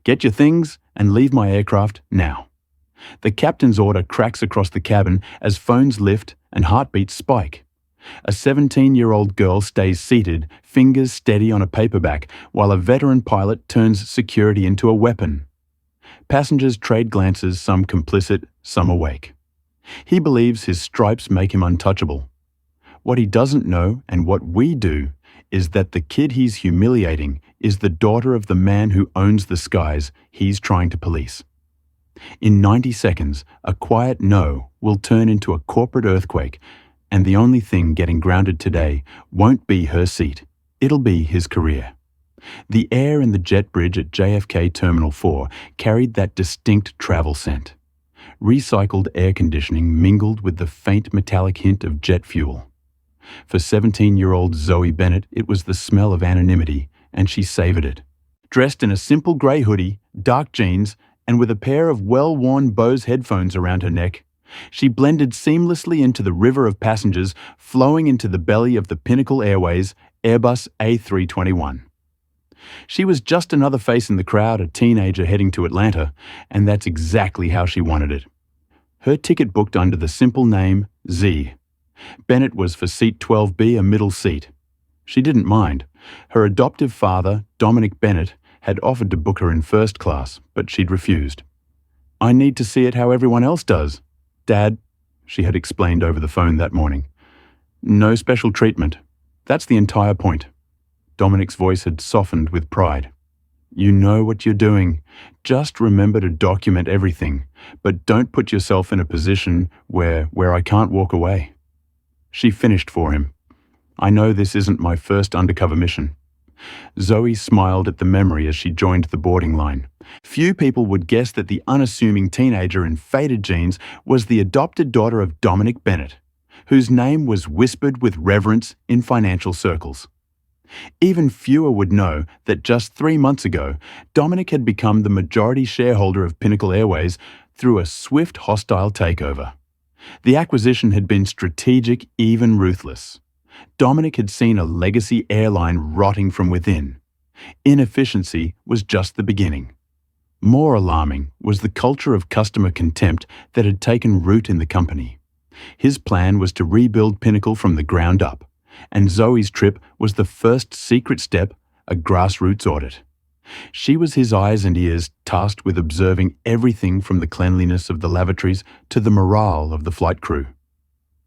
Get your things and leave my aircraft now. The captain's order cracks across the cabin as phones lift and heartbeats spike. A 17-year-old girl stays seated, fingers steady on a paperback, while a veteran pilot turns security into a weapon. Passengers trade glances, some complicit, some awake. He believes his stripes make him untouchable. What he doesn't know, and what we do, is that the kid he's humiliating is the daughter of the man who owns the skies he's trying to police. In 90 seconds, a quiet no will turn into a corporate earthquake, and the only thing getting grounded today won't be her seat. It'll be his career. The air in the jet bridge at JFK Terminal 4 carried that distinct travel scent. Recycled air conditioning mingled with the faint metallic hint of jet fuel. For 17-year-old Zoe Bennett, it was the smell of anonymity, and she savored it. Dressed in a simple grey hoodie, dark jeans, and with a pair of well-worn Bose headphones around her neck, she blended seamlessly into the river of passengers flowing into the belly of the Pinnacle Airways Airbus A321. She was just another face in the crowd, a teenager heading to Atlanta, and that's exactly how she wanted it. Her ticket booked under the simple name Z. Bennett was for seat 12B, a middle seat. She didn't mind. Her adoptive father, Dominic Bennett, had offered to book her in first class, but she'd refused. "I need to see it how everyone else does, Dad," she had explained over the phone that morning. "No special treatment. That's the entire point." Dominic's voice had softened with pride. "You know what you're doing. Just remember to document everything, but don't put yourself in a position where I can't walk away." She finished for him. "I know this isn't my first undercover mission." Zoe smiled at the memory as she joined the boarding line. Few people would guess that the unassuming teenager in faded jeans was the adopted daughter of Dominic Bennett, whose name was whispered with reverence in financial circles. Even fewer would know that just 3 months ago, Dominic had become the majority shareholder of Pinnacle Airways through a swift hostile takeover. The acquisition had been strategic, even ruthless. Dominic had seen a legacy airline rotting from within. Inefficiency was just the beginning. More alarming was the culture of customer contempt that had taken root in the company. His plan was to rebuild Pinnacle from the ground up, and Zoe's trip was the first secret step, a grassroots audit. She was his eyes and ears, tasked with observing everything from the cleanliness of the lavatories to the morale of the flight crew.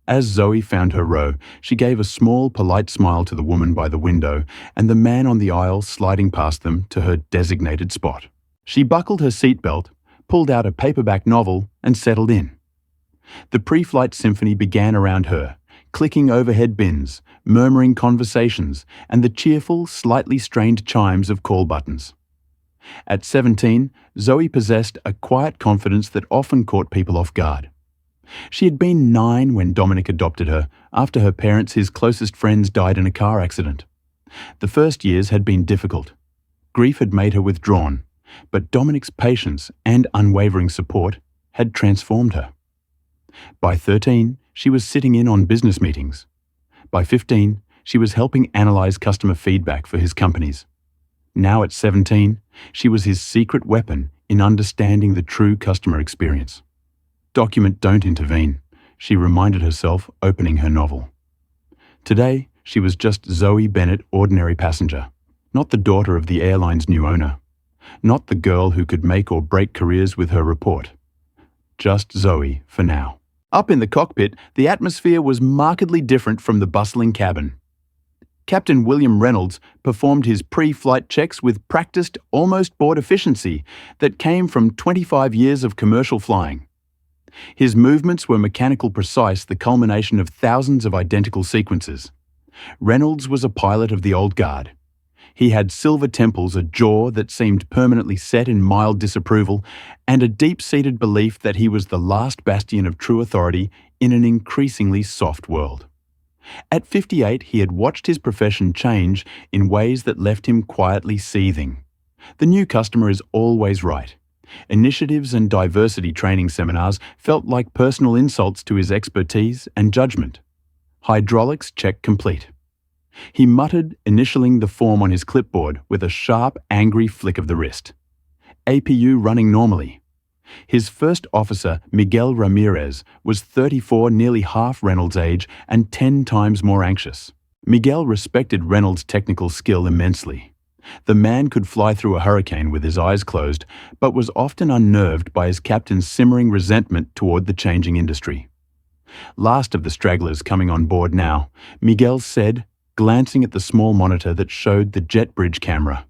As Zoe found her row, she gave a small, polite smile to the woman by the window and the man on the aisle sliding past them to her designated spot. She buckled her seatbelt, pulled out a paperback novel, and settled in. The pre-flight symphony began around her, clicking overhead bins, murmuring conversations, and the cheerful, slightly strained chimes of call buttons. At 17, Zoe possessed a quiet confidence that often caught people off guard. She had been 9 when Dominic adopted her, after her parents, his closest friends, died in a car accident. The first years had been difficult. Grief had made her withdrawn, but Dominic's patience and unwavering support had transformed her. By 13, she was sitting in on business meetings. By 15, she was helping analyze customer feedback for his companies. Now at 17, she was his secret weapon in understanding the true customer experience. "Document, don't intervene," she reminded herself, opening her novel. Today, she was just Zoe Bennett, ordinary passenger, not the daughter of the airline's new owner, not the girl who could make or break careers with her report. Just Zoe for now. Up in the cockpit, the atmosphere was markedly different from the bustling cabin. Captain William Reynolds performed his pre-flight checks with practiced, almost board efficiency that came from 25 years of commercial flying. His movements were mechanical precise, the culmination of thousands of identical sequences. Reynolds was a pilot of the old guard. He had silver temples, a jaw that seemed permanently set in mild disapproval, and a deep-seated belief that he was the last bastion of true authority in an increasingly soft world. At 58, he had watched his profession change in ways that left him quietly seething. The new customer is always right. Initiatives and diversity training seminars felt like personal insults to his expertise and judgment. Hydraulics check complete. He muttered, initialing the form on his clipboard with a sharp, angry flick of the wrist. APU running normally. His first officer, Miguel Ramirez, was 34, nearly half Reynolds' age, and 10 times more anxious. Miguel respected Reynolds' technical skill immensely. The man could fly through a hurricane with his eyes closed, but was often unnerved by his captain's simmering resentment toward the changing industry. Last of the stragglers coming on board now, Miguel said, glancing at the small monitor that showed the jet bridge camera.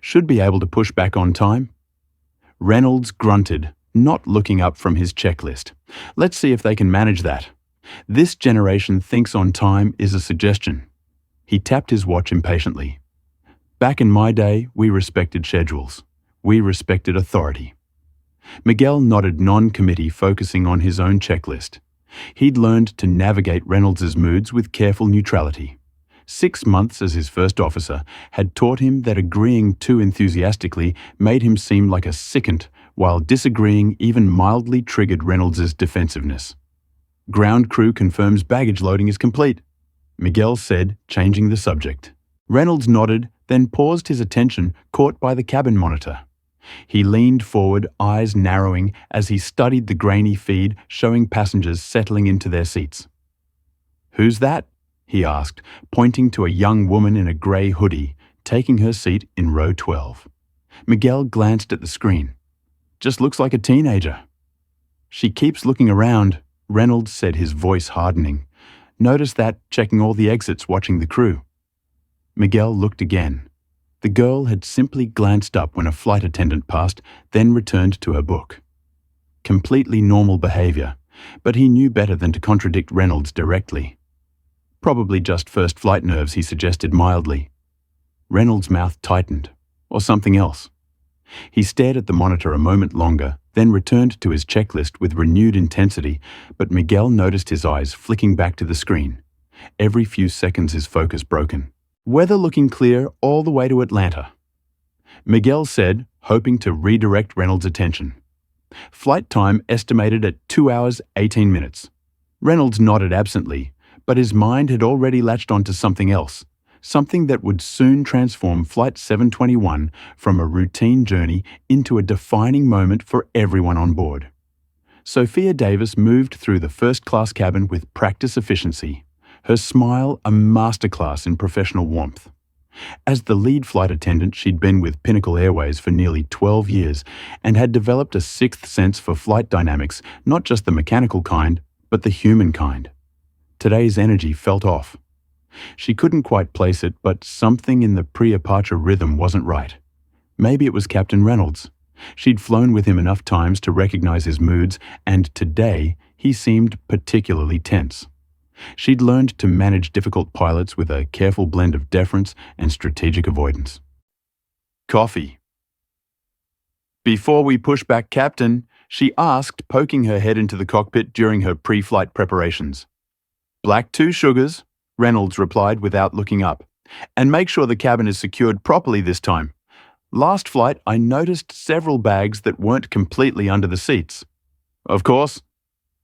"Should be able to push back on time." Reynolds grunted, not looking up from his checklist. "Let's see if they can manage that. This generation thinks on time is a suggestion." He tapped his watch impatiently. "Back in my day, we respected schedules. We respected authority." Miguel nodded non-committee, focusing on his own checklist. He'd learned to navigate Reynolds's moods with careful neutrality. 6 months as his first officer had taught him that agreeing too enthusiastically made him seem like a sycophant, while disagreeing even mildly triggered Reynolds's defensiveness. "Ground crew confirms baggage loading is complete," Miguel said, changing the subject. Reynolds nodded, then paused, his attention caught by the cabin monitor. He leaned forward, eyes narrowing, as he studied the grainy feed showing passengers settling into their seats. "Who's that?" he asked, pointing to a young woman in a grey hoodie, taking her seat in row 12. Miguel glanced at the screen. "Just looks like a teenager." "She keeps looking around," Reynolds said, his voice hardening. "Notice that, checking all the exits, watching the crew." Miguel looked again. The girl had simply glanced up when a flight attendant passed, then returned to her book. Completely normal behavior, but he knew better than to contradict Reynolds directly. "Probably just first flight nerves," he suggested mildly. Reynolds' mouth tightened. Or something else. He stared at the monitor a moment longer, then returned to his checklist with renewed intensity, but Miguel noticed his eyes flicking back to the screen. Every few seconds his focus broken. "Weather looking clear all the way to Atlanta," Miguel said, hoping to redirect Reynolds' attention. "Flight time estimated at 2 hours, 18 minutes. Reynolds nodded absently, but his mind had already latched onto something else, something that would soon transform Flight 721 from a routine journey into a defining moment for everyone on board. Sophia Davis moved through the first-class cabin with practice efficiency, her smile a masterclass in professional warmth. As the lead flight attendant, she'd been with Pinnacle Airways for nearly 12 years and had developed a sixth sense for flight dynamics, not just the mechanical kind, but the human kind. Today's energy felt off. She couldn't quite place it, but something in the pre-departure rhythm wasn't right. Maybe it was Captain Reynolds. She'd flown with him enough times to recognize his moods, and today he seemed particularly tense. She'd learned to manage difficult pilots with a careful blend of deference and strategic avoidance. "Coffee." "Before we push back, Captain," she asked, poking her head into the cockpit during her pre-flight preparations. "Black 2 sugars," Reynolds replied without looking up. "And make sure the cabin is secured properly this time. Last flight, I noticed several bags that weren't completely under the seats." "Of course,"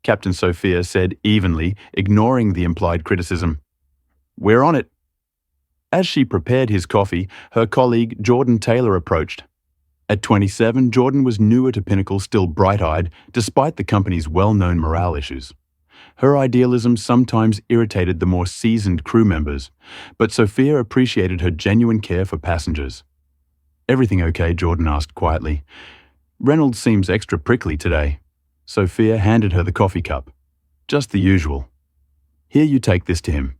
Captain Sophia said evenly, ignoring the implied criticism. "We're on it." As she prepared his coffee, her colleague Jordan Taylor approached. At 27, Jordan was newer to Pinnacle, still bright-eyed, despite the company's well-known morale issues. Her idealism sometimes irritated the more seasoned crew members, but Sophia appreciated her genuine care for passengers. "Everything okay?" Jordan asked quietly. "Reynolds seems extra prickly today." Sophia handed her the coffee cup. "Just the usual. Here, you take this to him.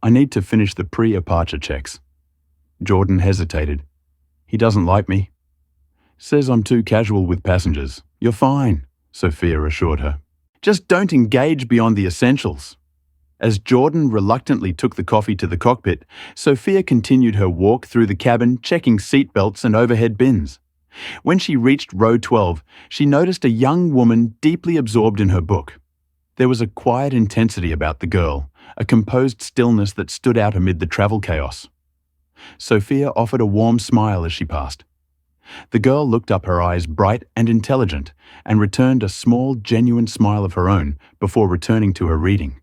I need to finish the pre-departure checks." Jordan hesitated. "He doesn't like me." "Says I'm too casual with passengers." "You're fine," Sophia assured her. "Just don't engage beyond the essentials." As Jordan reluctantly took the coffee to the cockpit, Sophia continued her walk through the cabin, checking seat belts and overhead bins. When she reached row 12, she noticed a young woman deeply absorbed in her book. There was a quiet intensity about the girl, a composed stillness that stood out amid the travel chaos. Sophia offered a warm smile as she passed. The girl looked up, her eyes bright and intelligent, and returned a small, genuine smile of her own before returning to her reading.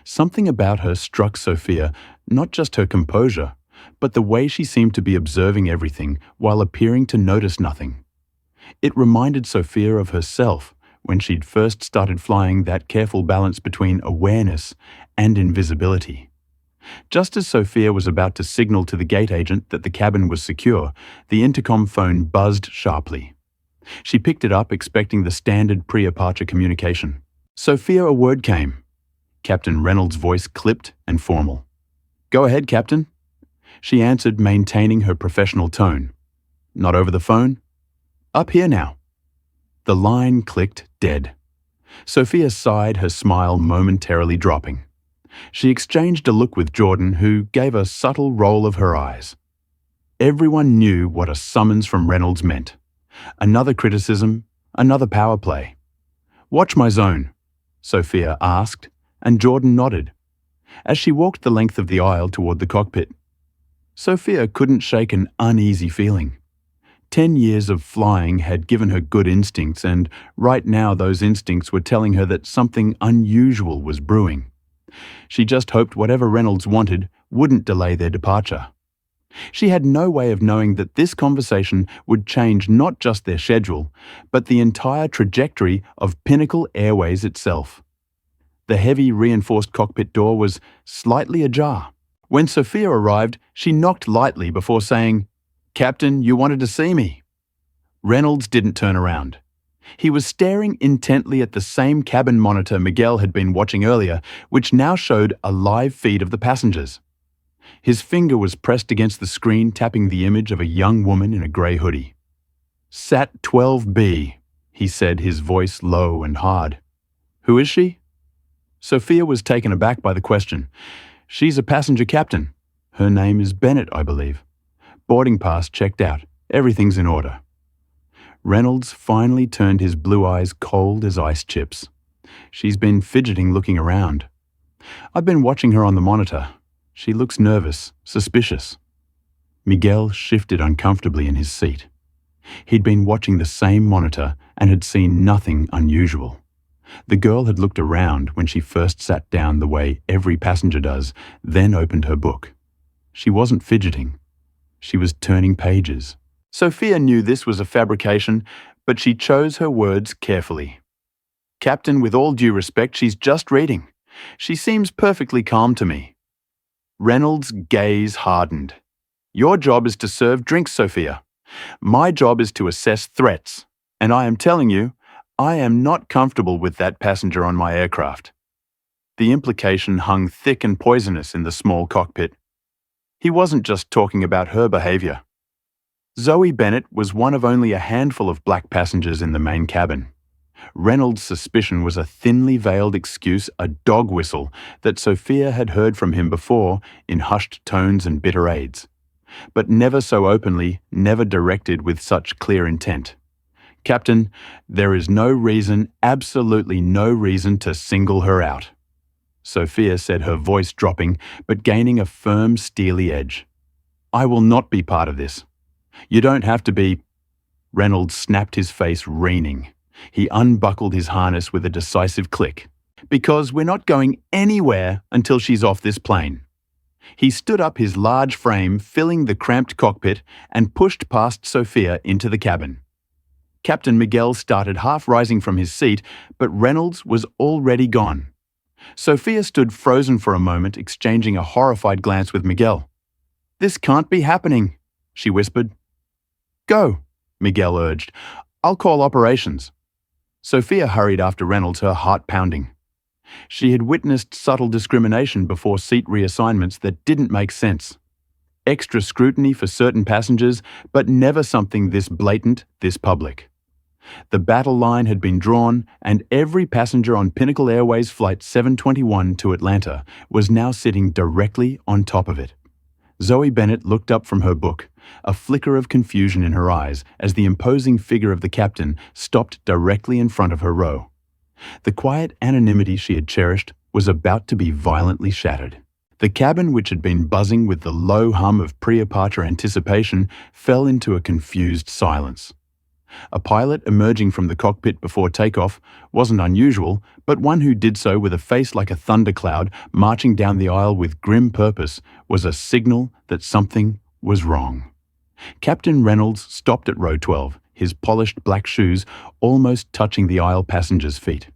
Something about her struck Sophia, not just her composure, but the way she seemed to be observing everything while appearing to notice nothing. It reminded Sophia of herself when she'd first started flying, that careful balance between awareness and invisibility. Just as Sophia was about to signal to the gate agent that the cabin was secure, the intercom phone buzzed sharply. She picked it up, expecting the standard pre-departure communication. "Sophia, a word came." Captain Reynolds' voice clipped and formal. "Go ahead, Captain." She answered, maintaining her professional tone. "Not over the phone?" "Up here now." The line clicked dead. Sophia sighed, her smile momentarily dropping. She exchanged a look with Jordan, who gave a subtle roll of her eyes. Everyone knew what a summons from Reynolds meant. Another criticism, another power play. "Watch my zone," Sophia asked, and Jordan nodded. As she walked the length of the aisle toward the cockpit, Sophia couldn't shake an uneasy feeling. 10 years of flying had given her good instincts, and right now those instincts were telling her that something unusual was brewing. She just hoped whatever Reynolds wanted wouldn't delay their departure. She had no way of knowing that this conversation would change not just their schedule, but the entire trajectory of Pinnacle Airways itself. The heavy reinforced cockpit door was slightly ajar. When Sophia arrived, she knocked lightly before saying, "Captain, you wanted to see me." Reynolds didn't turn around. He was staring intently at the same cabin monitor Miguel had been watching earlier, which now showed a live feed of the passengers. His finger was pressed against the screen, tapping the image of a young woman in a grey hoodie. "Sat 12B, he said, his voice low and hard. "Who is she?" Sophia was taken aback by the question. "She's a passenger captain. Her name is Bennett, I believe. Boarding pass checked out. Everything's in order." Reynolds finally turned his blue eyes cold as ice chips. "She's been fidgeting, looking around. I've been watching her on the monitor. She looks nervous, suspicious." Miguel shifted uncomfortably in his seat. He'd been watching the same monitor and had seen nothing unusual. The girl had looked around when she first sat down the way every passenger does, then opened her book. She wasn't fidgeting. She was turning pages. Sophia knew this was a fabrication, but she chose her words carefully. "Captain, with all due respect, she's just reading. She seems perfectly calm to me." Reynolds' gaze hardened. "Your job is to serve drinks, Sophia. My job is to assess threats, and I am telling you, I am not comfortable with that passenger on my aircraft." The implication hung thick and poisonous in the small cockpit. He wasn't just talking about her behavior. Zoe Bennett was one of only a handful of black passengers in the main cabin. Reynolds' suspicion was a thinly veiled excuse, a dog whistle, that Sophia had heard from him before in hushed tones and bitter aids. But never so openly, never directed with such clear intent. "Captain, there is no reason, absolutely no reason to single her out," Sophia said, her voice dropping, but gaining a firm, steely edge. "I will not be part of this. You don't have to be." Reynolds snapped, his face reining. He unbuckled his harness with a decisive click. "Because we're not going anywhere until she's off this plane." He stood up, his large frame filling the cramped cockpit, and pushed past Sophia into the cabin. Captain Miguel started half rising from his seat, but Reynolds was already gone. Sophia stood frozen for a moment, exchanging a horrified glance with Miguel. "This can't be happening," she whispered. "Go," Miguel urged. "I'll call operations." Sophia hurried after Reynolds, her heart pounding. She had witnessed subtle discrimination before seat reassignments that didn't make sense. Extra scrutiny for certain passengers, but never something this blatant, this public. The battle line had been drawn, and every passenger on Pinnacle Airways Flight 721 to Atlanta was now sitting directly on top of it. Zoe Bennett looked up from her book, a flicker of confusion in her eyes as the imposing figure of the captain stopped directly in front of her row. The quiet anonymity she had cherished was about to be violently shattered. The cabin, which had been buzzing with the low hum of pre-departure anticipation, fell into a confused silence. A pilot emerging from the cockpit before takeoff wasn't unusual, but one who did so with a face like a thundercloud marching down the aisle with grim purpose was a signal that something was wrong. Captain Reynolds stopped at row 12, his polished black shoes almost touching the aisle passengers' feet.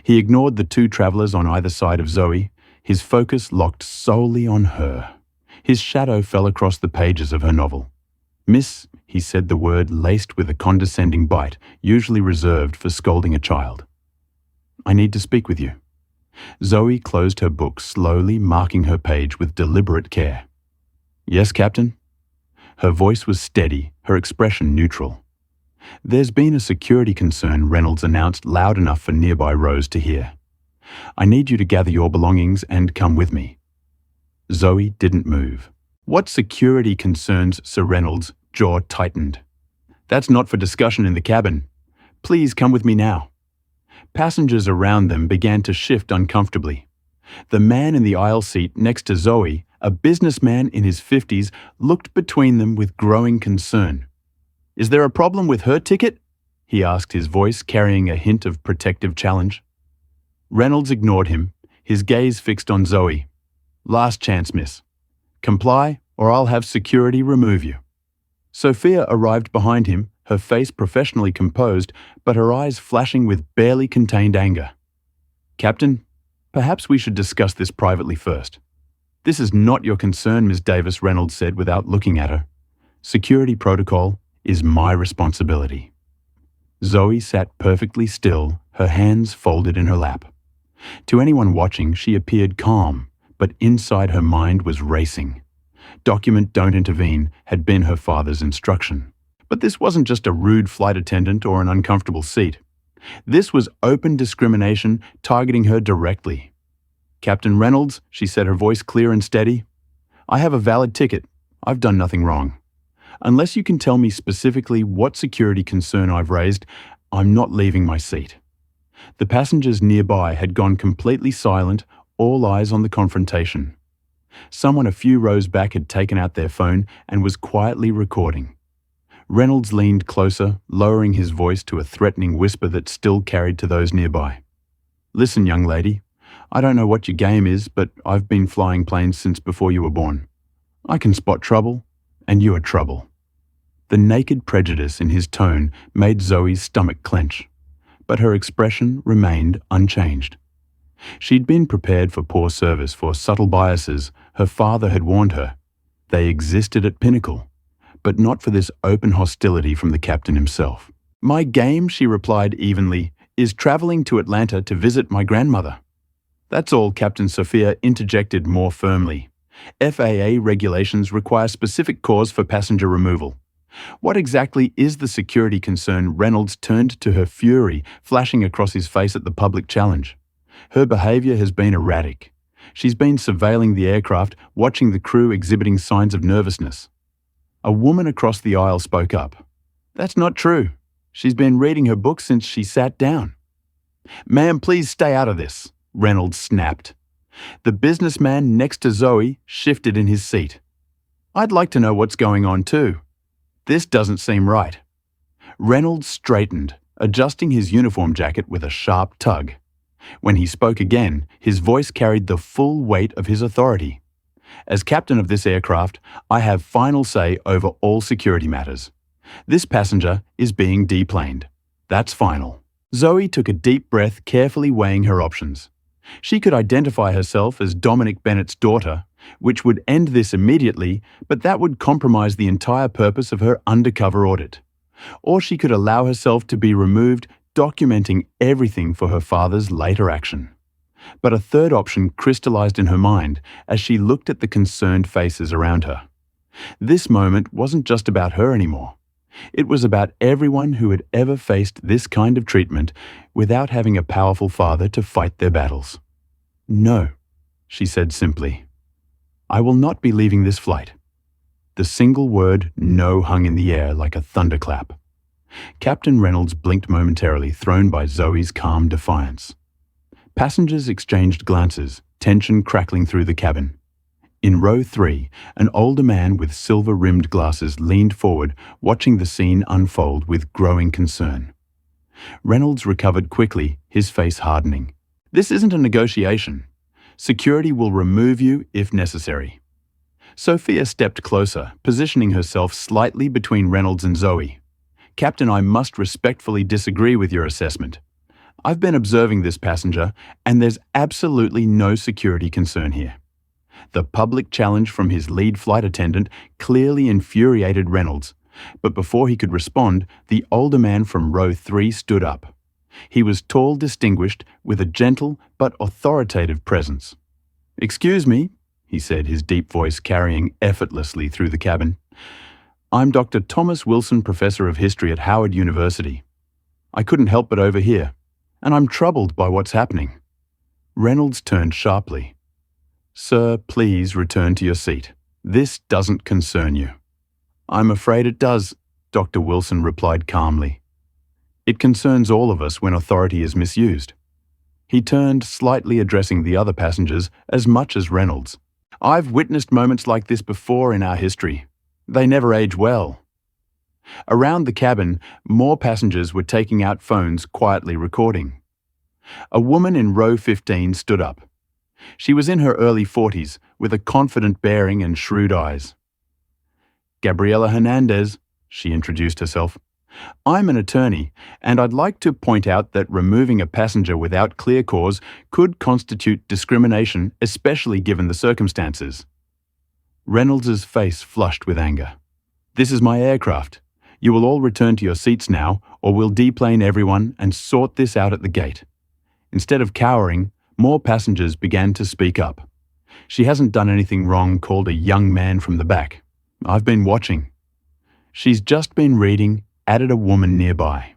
He ignored the two travelers on either side of Zoe, his focus locked solely on her. His shadow fell across the pages of her novel. "Miss," he said, the word laced with a condescending bite, usually reserved for scolding a child. "I need to speak with you." Zoe closed her book, slowly marking her page with deliberate care. "Yes, Captain?" Her voice was steady, her expression neutral. "There's been a security concern," Reynolds announced loud enough for nearby rows to hear. "I need you to gather your belongings and come with me." Zoe didn't move. "What security concerns?" Sir Reynolds' jaw tightened. "That's not for discussion in the cabin. Please come with me now." Passengers around them began to shift uncomfortably. The man in the aisle seat next to Zoe, a businessman in his 50s, looked between them with growing concern. "Is there a problem with her ticket?" he asked, his voice carrying a hint of protective challenge. Reynolds ignored him, his gaze fixed on Zoe. "Last chance, miss. Comply, or I'll have security remove you." Sophia arrived behind him, her face professionally composed, but her eyes flashing with barely contained anger. "Captain, perhaps we should discuss this privately first." "This is not your concern, Miss Davis," Reynolds said without looking at her. "Security protocol is my responsibility." Zoe sat perfectly still, her hands folded in her lap. To anyone watching, she appeared calm, but inside her mind was racing. "Document, don't intervene," had been her father's instruction. But this wasn't just a rude flight attendant or an uncomfortable seat. This was open discrimination targeting her directly. "Captain Reynolds," she said, her voice clear and steady, "I have a valid ticket. I've done nothing wrong. Unless you can tell me specifically what security concern I've raised, I'm not leaving my seat." The passengers nearby had gone completely silent, all eyes on the confrontation. Someone a few rows back had taken out their phone and was quietly recording. Reynolds leaned closer, lowering his voice to a threatening whisper that still carried to those nearby. "Listen, young lady, I don't know what your game is, but I've been flying planes since before you were born. I can spot trouble, and you are trouble." The naked prejudice in his tone made Zoe's stomach clench, but her expression remained unchanged. She'd been prepared for poor service, for subtle biases. Her father had warned her. They existed at Pinnacle, but not for this open hostility from the captain himself. "My game," she replied evenly, "is traveling to Atlanta to visit my grandmother." "That's all," Captain Sophia interjected more firmly. "FAA regulations require specific cause for passenger removal." "What exactly is the security concern?" Reynolds turned to her, fury flashing across his face at the public challenge. "Her behavior has been erratic. She's been surveilling the aircraft, watching the crew exhibiting signs of nervousness." A woman across the aisle spoke up. "That's not true. She's been reading her book since she sat down." "Ma'am, please stay out of this," Reynolds snapped. The businessman next to Zoe shifted in his seat. "I'd like to know what's going on too. This doesn't seem right." Reynolds straightened, adjusting his uniform jacket with a sharp tug. When he spoke again, his voice carried the full weight of his authority. "As captain of this aircraft, I have final say over all security matters. This passenger is being deplaned. That's final." Zoe took a deep breath, carefully weighing her options. She could identify herself as Dominic Bennett's daughter, which would end this immediately, but that would compromise the entire purpose of her undercover audit. Or she could allow herself to be removed, documenting everything for her father's later action. But a third option crystallized in her mind as she looked at the concerned faces around her. This moment wasn't just about her anymore. It was about everyone who had ever faced this kind of treatment without having a powerful father to fight their battles. "No," she said simply. "I will not be leaving this flight." The single word "no" hung in the air like a thunderclap. Captain Reynolds blinked momentarily, thrown by Zoe's calm defiance. Passengers exchanged glances, tension crackling through the cabin. In row 3, an older man with silver-rimmed glasses leaned forward, watching the scene unfold with growing concern. Reynolds recovered quickly, his face hardening. "This isn't a negotiation. Security will remove you if necessary." Sophia stepped closer, positioning herself slightly between Reynolds and Zoe. "Captain, I must respectfully disagree with your assessment. I've been observing this passenger, and there's absolutely no security concern here." The public challenge from his lead flight attendant clearly infuriated Reynolds, but before he could respond, the older man from row 3 stood up. He was tall, distinguished, with a gentle but authoritative presence. "Excuse me," he said, his deep voice carrying effortlessly through the cabin. "I'm Dr. Thomas Wilson, Professor of History at Howard University. I couldn't help but overhear, and I'm troubled by what's happening." Reynolds turned sharply. "Sir, please return to your seat. This doesn't concern you." "I'm afraid it does," Dr. Wilson replied calmly. "It concerns all of us when authority is misused." He turned, slightly addressing the other passengers as much as Reynolds. "I've witnessed moments like this before in our history. They never age well." Around the cabin, more passengers were taking out phones, quietly recording. A woman in row 15 stood up. She was in her early 40s, with a confident bearing and shrewd eyes. "Gabriela Hernandez," she introduced herself. "I'm an attorney, and I'd like to point out that removing a passenger without clear cause could constitute discrimination, especially given the circumstances." Reynolds's face flushed with anger. "This is my aircraft. You will all return to your seats now, or we'll deplane everyone and sort this out at the gate." Instead of cowering, more passengers began to speak up. "She hasn't done anything wrong," called a young man from the back. "I've been watching." "She's just been reading," added a woman nearby.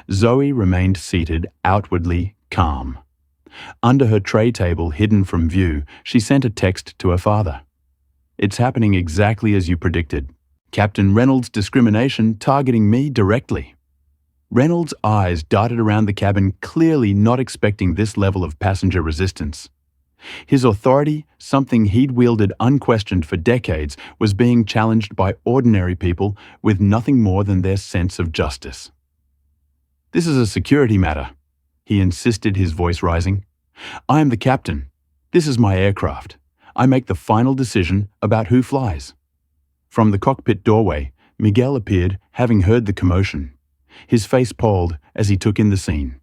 Zoe remained seated, outwardly calm. Under her tray table, hidden from view, she sent a text to her father. "It's happening exactly as you predicted. Captain Reynolds' discrimination targeting me directly." Reynolds' eyes darted around the cabin, clearly not expecting this level of passenger resistance. His authority, something he'd wielded unquestioned for decades, was being challenged by ordinary people with nothing more than their sense of justice. "This is a security matter," he insisted, his voice rising. "I am the captain. This is my aircraft. I make the final decision about who flies." From the cockpit doorway, Miguel appeared, having heard the commotion. His face palled as he took in the scene.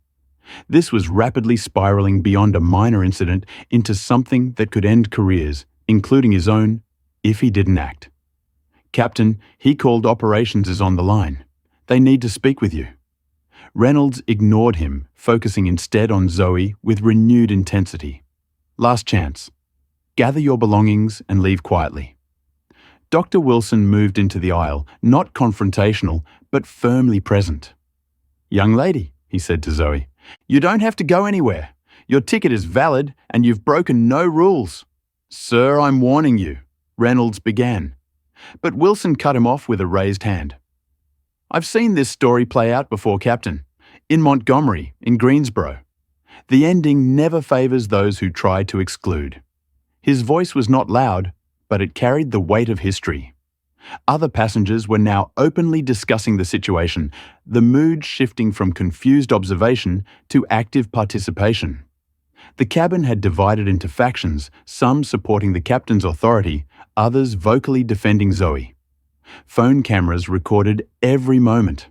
This was rapidly spiraling beyond a minor incident into something that could end careers, including his own, if he didn't act. "Captain, he called operations is on the line. They need to speak with you." Reynolds ignored him, focusing instead on Zoe with renewed intensity. "Last chance. Gather your belongings and leave quietly." Dr. Wilson moved into the aisle, not confrontational, but firmly present. "Young lady," he said to Zoe, "you don't have to go anywhere. Your ticket is valid and you've broken no rules." "Sir, I'm warning you," Reynolds began. But Wilson cut him off with a raised hand. "I've seen this story play out before, Captain. In Montgomery, in Greensboro. The ending never favors those who try to exclude." His voice was not loud, but it carried the weight of history. Other passengers were now openly discussing the situation, the mood shifting from confused observation to active participation. The cabin had divided into factions, some supporting the captain's authority, others vocally defending Zoe. Phone cameras recorded every moment.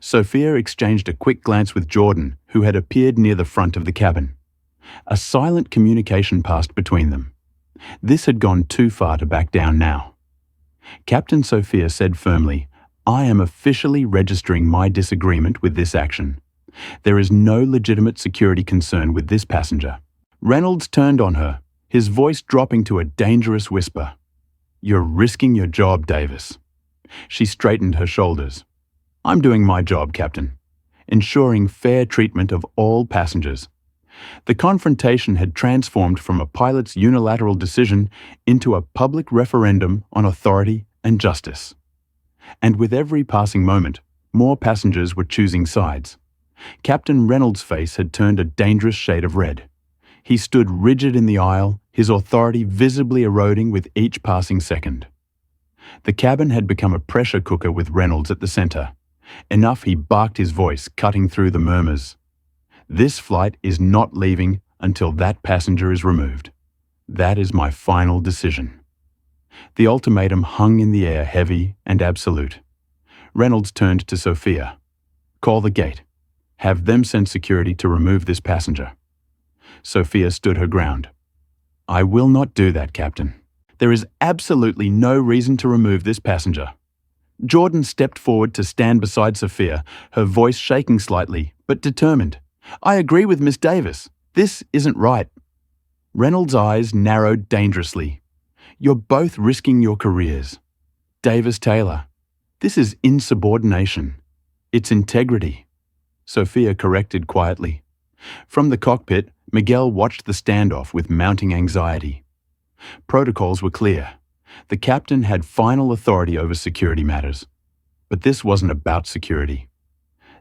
Sophia exchanged a quick glance with Jordan, who had appeared near the front of the cabin. A silent communication passed between them. This had gone too far to back down now. Captain Sophia said firmly, "I am officially registering my disagreement with this action. There is no legitimate security concern with this passenger." Reynolds turned on her, his voice dropping to a dangerous whisper. "You're risking your job, Davis." She straightened her shoulders. "I'm doing my job, Captain, ensuring fair treatment of all passengers." The confrontation had transformed from a pilot's unilateral decision into a public referendum on authority and justice. And with every passing moment, more passengers were choosing sides. Captain Reynolds' face had turned a dangerous shade of red. He stood rigid in the aisle, his authority visibly eroding with each passing second. The cabin had become a pressure cooker with Reynolds at the center. Enough he barked his voice, cutting through the murmurs. This flight is not leaving until that passenger is removed. That is my final decision. The ultimatum hung in the air, heavy and absolute. Reynolds turned to Sophia. Call the gate. Have them send security to remove this passenger. Sophia stood her ground. I will not do that, Captain. There is absolutely no reason to remove this passenger. Jordan stepped forward to stand beside Sophia, her voice shaking slightly, but determined. I agree with Miss Davis. This isn't right. Reynolds' eyes narrowed dangerously. You're both risking your careers. Davis Taylor, this is insubordination. It's integrity. Sophia corrected quietly. From the cockpit, Miguel watched the standoff with mounting anxiety. Protocols were clear. The captain had final authority over security matters. But this wasn't about security.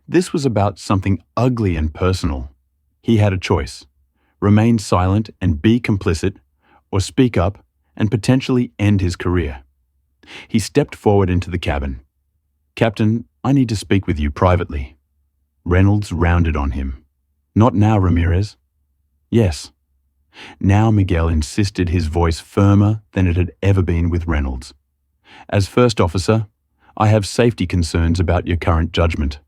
This was about something ugly and personal. He had a choice: remain silent and be complicit, or speak up and potentially end his career. He stepped forward into the cabin. Captain, I need to speak with you privately. Reynolds rounded on him. Not now, Ramirez. Yes. Now Miguel insisted, his voice firmer than it had ever been with Reynolds. As first officer, I have safety concerns about your current judgment.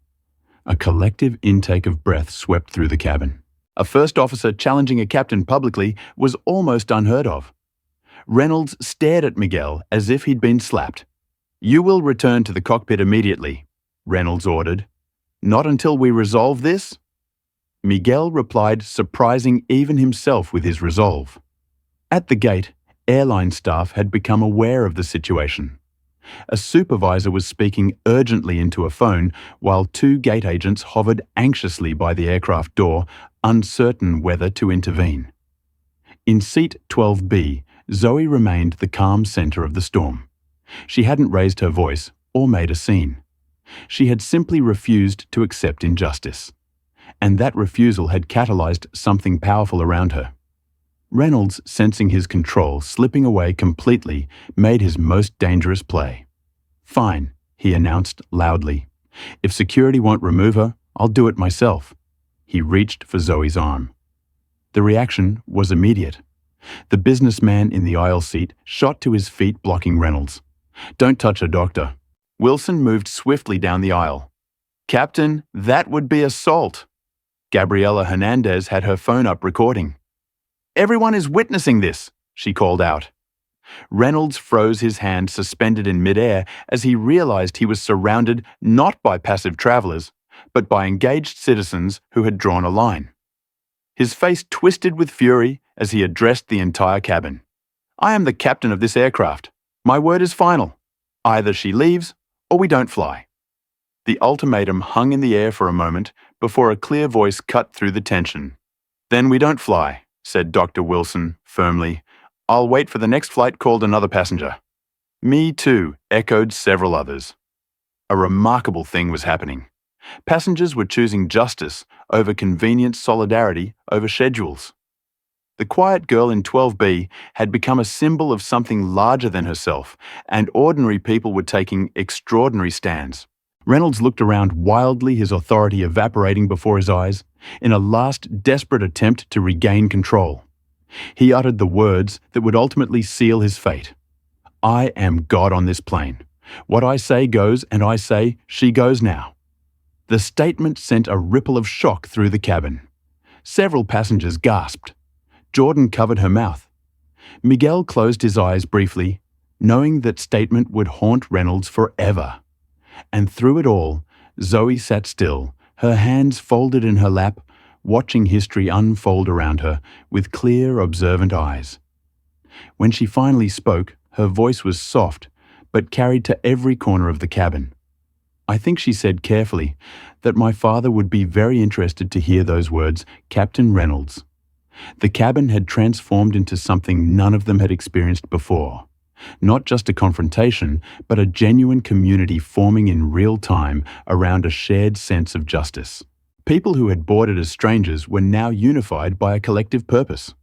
A collective intake of breath swept through the cabin. A first officer challenging a captain publicly was almost unheard of. Reynolds stared at Miguel as if he'd been slapped. You will return to the cockpit immediately, Reynolds ordered. Not until we resolve this? Miguel replied, surprising even himself with his resolve. At the gate, airline staff had become aware of the situation. A supervisor was speaking urgently into a phone while two gate agents hovered anxiously by the aircraft door, uncertain whether to intervene. In seat 12B, Zoe remained the calm center of the storm. She hadn't raised her voice or made a scene. She had simply refused to accept injustice. And that refusal had catalyzed something powerful around her. Reynolds, sensing his control slipping away completely, made his most dangerous play. Fine, he announced loudly. If security won't remove her, I'll do it myself. He reached for Zoe's arm. The reaction was immediate. The businessman in the aisle seat shot to his feet, blocking Reynolds. Don't touch her, Doctor. Wilson moved swiftly down the aisle. Captain, that would be assault. Gabriela Hernandez had her phone up recording. Everyone is witnessing this, she called out. Reynolds froze, his hand suspended in midair as he realized he was surrounded not by passive travelers, but by engaged citizens who had drawn a line. His face twisted with fury as he addressed the entire cabin. I am the captain of this aircraft. My word is final. Either she leaves or we don't fly. The ultimatum hung in the air for a moment before a clear voice cut through the tension. Then we don't fly, said Dr. Wilson firmly. I'll wait for the next flight called another passenger. Me too, echoed several others. A remarkable thing was happening. Passengers were choosing justice over convenient, solidarity over schedules. The quiet girl in 12B had become a symbol of something larger than herself, and ordinary people were taking extraordinary stands. Reynolds looked around wildly, his authority evaporating before his eyes, in a last desperate attempt to regain control. He uttered the words that would ultimately seal his fate. I am God on this plane. What I say goes, and I say she goes now. The statement sent a ripple of shock through the cabin. Several passengers gasped. Jordan covered her mouth. Miguel closed his eyes briefly, knowing that statement would haunt Reynolds forever. And through it all, Zoe sat still, her hands folded in her lap, watching history unfold around her with clear, observant eyes. When she finally spoke, her voice was soft, but carried to every corner of the cabin. I think she said carefully that my father would be very interested to hear those words, Captain Reynolds. The cabin had transformed into something none of them had experienced before. Not just a confrontation, but a genuine community forming in real time around a shared sense of justice. People who had boarded as strangers were now unified by a collective purpose.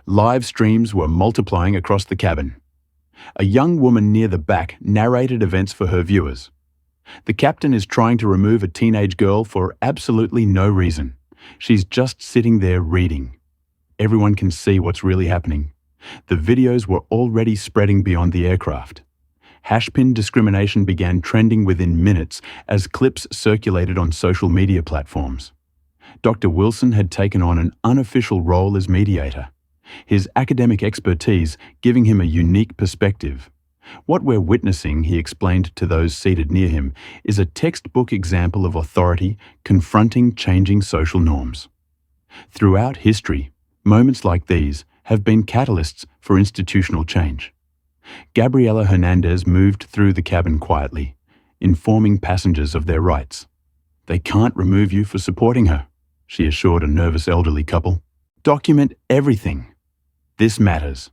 Live streams were multiplying across the cabin. A young woman near the back narrated events for her viewers. The captain is trying to remove a teenage girl for absolutely no reason. She's just sitting there reading. Everyone can see what's really happening. The videos were already spreading beyond the aircraft. Hashpin discrimination began trending within minutes as clips circulated on social media platforms. Dr. Wilson had taken on an unofficial role as mediator, his academic expertise giving him a unique perspective. What we're witnessing, he explained to those seated near him, is a textbook example of authority confronting changing social norms. Throughout history, moments like these have been catalysts for institutional change. Gabriela Hernandez moved through the cabin quietly, informing passengers of their rights. "They can't remove you for supporting her," she assured a nervous elderly couple. "Document everything. This matters."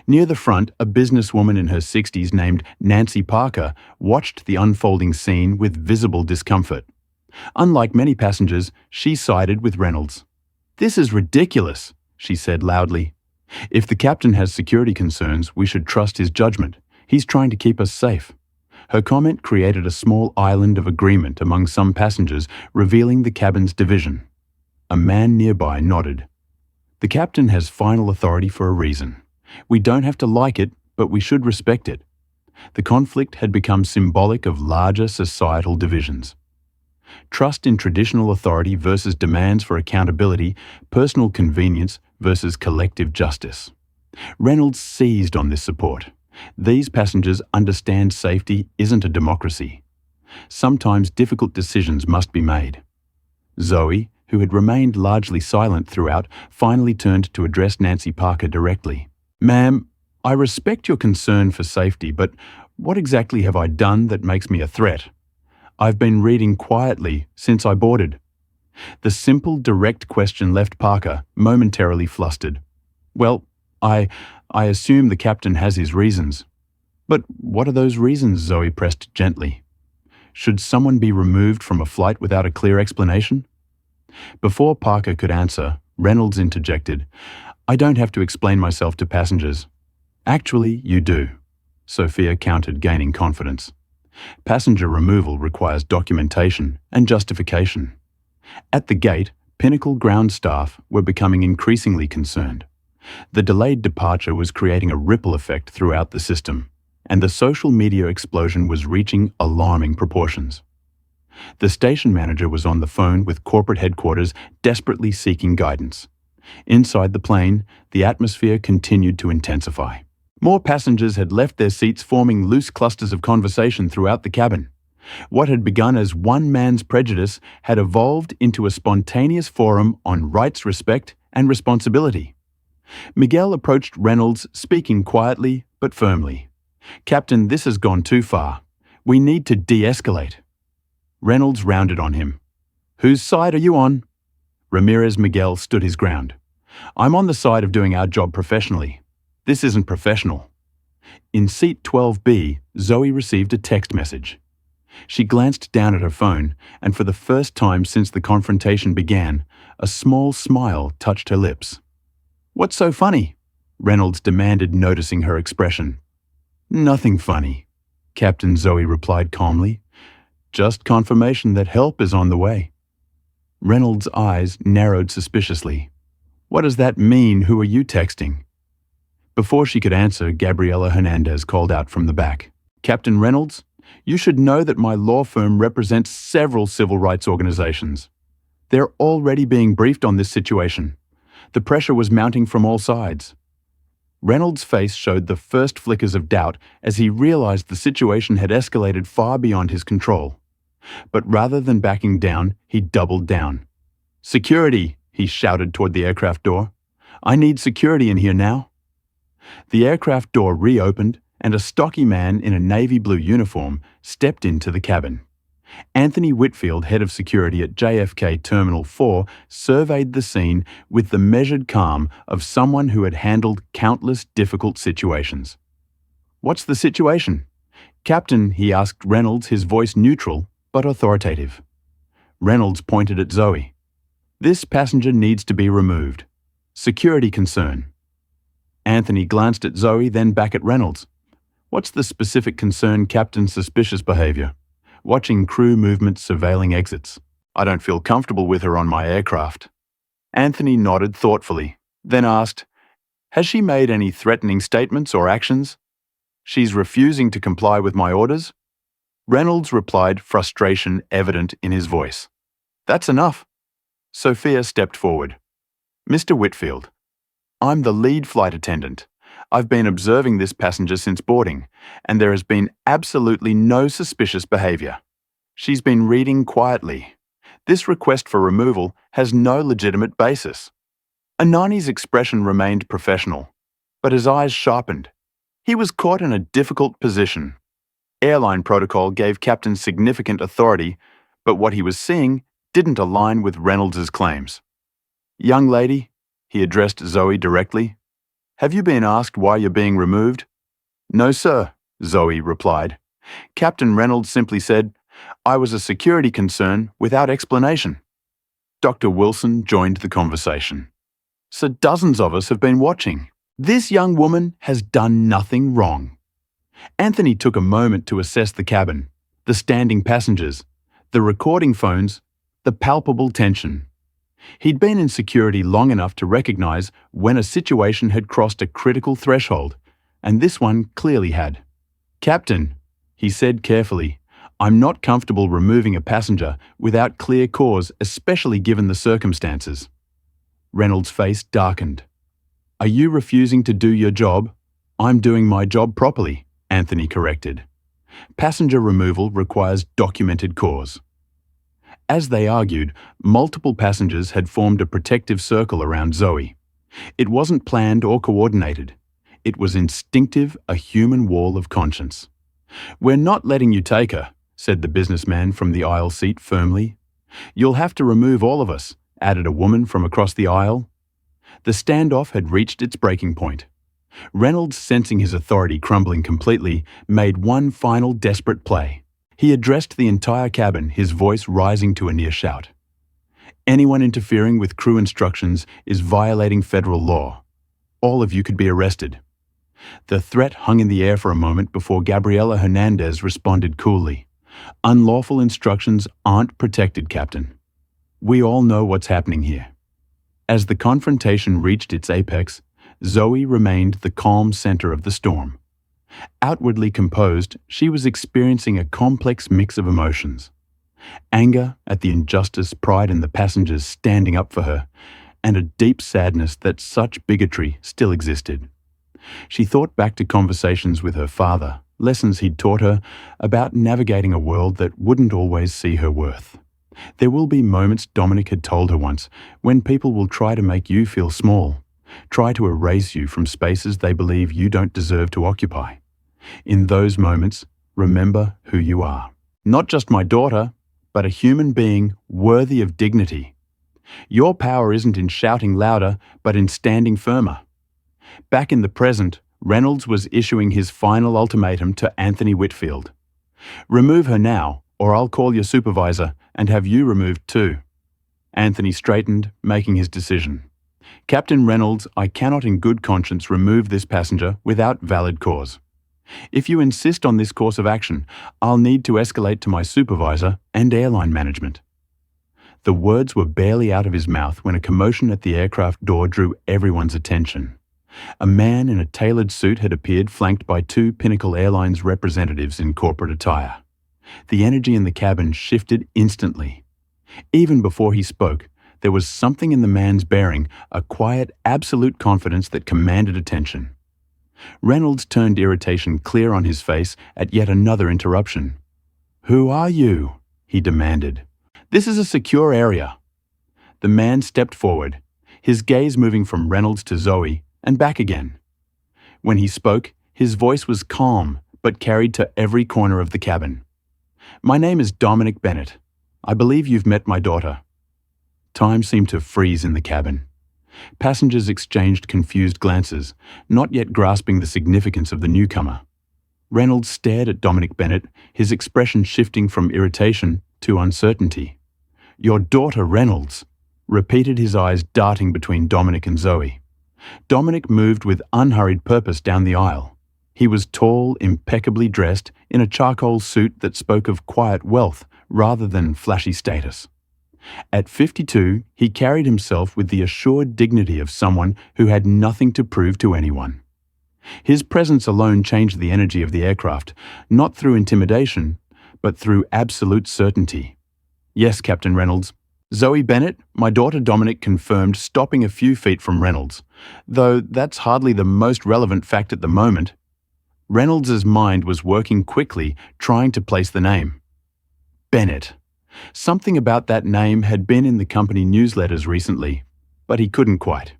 Near the front, a businesswoman in her 60s named Nancy Parker watched the unfolding scene with visible discomfort. Unlike many passengers, she sided with Reynolds. "This is ridiculous," she said loudly. "If the captain has security concerns, we should trust his judgment. He's trying to keep us safe." Her comment created a small island of agreement among some passengers, revealing the cabin's division. A man nearby nodded. "The captain has final authority for a reason. We don't have to like it, but we should respect it." The conflict had become symbolic of larger societal divisions. Trust in traditional authority versus demands for accountability, personal convenience versus collective justice. Reynolds seized on this support. These passengers understand safety isn't a democracy. Sometimes difficult decisions must be made. Zoe, who had remained largely silent throughout, finally turned to address Nancy Parker directly. "Ma'am, I respect your concern for safety, but what exactly have I done that makes me a threat? I've been reading quietly since I boarded." The simple, direct question left Parker momentarily flustered. "Well, I assume the captain has his reasons." "But what are those reasons?" Zoe pressed gently. "Should someone be removed from a flight without a clear explanation?" Before Parker could answer, Reynolds interjected, "I don't have to explain myself to passengers." "Actually, you do," Sophia countered, gaining confidence. "Passenger removal requires documentation and justification." At the gate, Pinnacle ground staff were becoming increasingly concerned. The delayed departure was creating a ripple effect throughout the system, and the social media explosion was reaching alarming proportions. The station manager was on the phone with corporate headquarters, desperately seeking guidance. Inside the plane, the atmosphere continued to intensify. More passengers had left their seats, forming loose clusters of conversation throughout the cabin. What had begun as one man's prejudice had evolved into a spontaneous forum on rights, respect, and responsibility. Miguel approached Reynolds, speaking quietly but firmly. "Captain, this has gone too far. We need to de-escalate." Reynolds rounded on him. "Whose side are you on?" Ramirez Miguel stood his ground. "I'm on the side of doing our job professionally. This isn't professional." In seat 12B, Zoe received a text message. She glanced down at her phone, and for the first time since the confrontation began, a small smile touched her lips. "What's so funny?" Reynolds demanded, noticing her expression. "Nothing funny," Captain Zoe replied calmly. "Just confirmation that help is on the way." Reynolds' eyes narrowed suspiciously. "What does that mean? Who are you texting?" Before she could answer, Gabriela Hernandez called out from the back. "Captain Reynolds, you should know that my law firm represents several civil rights organizations. They're already being briefed on this situation. The pressure was mounting from all sides." Reynolds' face showed the first flickers of doubt as he realized the situation had escalated far beyond his control. But rather than backing down, he doubled down. "Security!" he shouted toward the aircraft door. "I need security in here now." The aircraft door reopened, and a stocky man in a navy blue uniform stepped into the cabin. Anthony Whitfield, head of security at JFK Terminal 4, surveyed the scene with the measured calm of someone who had handled countless difficult situations. "What's the situation?" "Captain," he asked Reynolds, his voice neutral but authoritative. Reynolds pointed at Zoe. "This passenger needs to be removed. Security concern. Anthony glanced at Zoe, then back at Reynolds. What's the specific concern, Captain? Suspicious behavior. Watching crew movements, surveilling exits. I don't feel comfortable with her on my aircraft. Anthony nodded thoughtfully, then asked, has she made any threatening statements or actions? She's refusing to comply with my orders? Reynolds replied, frustration evident in his voice. That's enough. Sophia stepped forward. Mr. Whitfield, I'm the lead flight attendant. I've been observing this passenger since boarding, and there has been absolutely no suspicious behavior. She's been reading quietly. This request for removal has no legitimate basis. Anani's expression remained professional, but his eyes sharpened. He was caught in a difficult position. Airline protocol gave Captain significant authority, but what he was seeing didn't align with Reynolds' claims. Young lady, he addressed Zoe directly, have you been asked why you're being removed? No, sir, Zoe replied. Captain Reynolds simply said, I was a security concern without explanation. Dr. Wilson joined the conversation. So dozens of us have been watching. This young woman has done nothing wrong. Anthony took a moment to assess the cabin, the standing passengers, the recording phones, the palpable tension. He'd been in security long enough to recognize when a situation had crossed a critical threshold, and this one clearly had. Captain, he said carefully, I'm not comfortable removing a passenger without clear cause, especially given the circumstances. Reynolds' face darkened. Are you refusing to do your job? I'm doing my job properly, Anthony corrected. Passenger removal requires documented cause. As they argued, multiple passengers had formed a protective circle around Zoe. It wasn't planned or coordinated. It was instinctive, a human wall of conscience. We're not letting you take her, said the businessman from the aisle seat firmly. You'll have to remove all of us, added a woman from across the aisle. The standoff had reached its breaking point. Reynolds, sensing his authority crumbling completely, made one final desperate play. He addressed the entire cabin, his voice rising to a near shout. Anyone interfering with crew instructions is violating federal law. All of you could be arrested. The threat hung in the air for a moment before Gabriela Hernandez responded coolly. Unlawful instructions aren't protected, Captain. We all know what's happening here. As the confrontation reached its apex, Zoe remained the calm center of the storm. Outwardly composed, she was experiencing a complex mix of emotions. Anger at the injustice, pride in the passengers standing up for her, and a deep sadness that such bigotry still existed. She thought back to conversations with her father, lessons he'd taught her about navigating a world that wouldn't always see her worth. There will be moments, Dominic had told her once, when people will try to make you feel small, try to erase you from spaces they believe you don't deserve to occupy. In those moments, remember who you are. Not just my daughter, but a human being worthy of dignity. Your power isn't in shouting louder, but in standing firmer. Back in the present, Reynolds was issuing his final ultimatum to Anthony Whitfield. Remove her now, or I'll call your supervisor and have you removed too. Anthony straightened, making his decision. Captain Reynolds, I cannot in good conscience remove this passenger without valid cause. If you insist on this course of action, I'll need to escalate to my supervisor and airline management. The words were barely out of his mouth when a commotion at the aircraft door drew everyone's attention. A man in a tailored suit had appeared, flanked by two Pinnacle Airlines representatives in corporate attire. The energy in the cabin shifted instantly. Even before he spoke, there was something in the man's bearing, a quiet, absolute confidence that commanded attention. Reynolds turned irritation clear on his face at yet another interruption. Who are you? He demanded. This is a secure area. The man stepped forward, his gaze moving from Reynolds to Zoe and back again. When he spoke, his voice was calm but carried to every corner of the cabin. My name is Dominic Bennett. I believe you've met my daughter. Time seemed to freeze in the cabin. Passengers exchanged confused glances, not yet grasping the significance of the newcomer. Reynolds stared at Dominic Bennett, his expression shifting from irritation to uncertainty. Your daughter, Reynolds, repeated, his eyes darting between Dominic and Zoe. Dominic moved with unhurried purpose down the aisle. He was tall, impeccably dressed, in a charcoal suit that spoke of quiet wealth rather than flashy status. At 52, he carried himself with the assured dignity of someone who had nothing to prove to anyone. His presence alone changed the energy of the aircraft, not through intimidation, but through absolute certainty. "Yes, Captain Reynolds." Zoe Bennett, my daughter Dominic confirmed, stopping a few feet from Reynolds, though that's hardly the most relevant fact at the moment. Reynolds's mind was working quickly, trying to place the name. Bennett. Something about that name had been in the company newsletters recently, but he couldn't quite.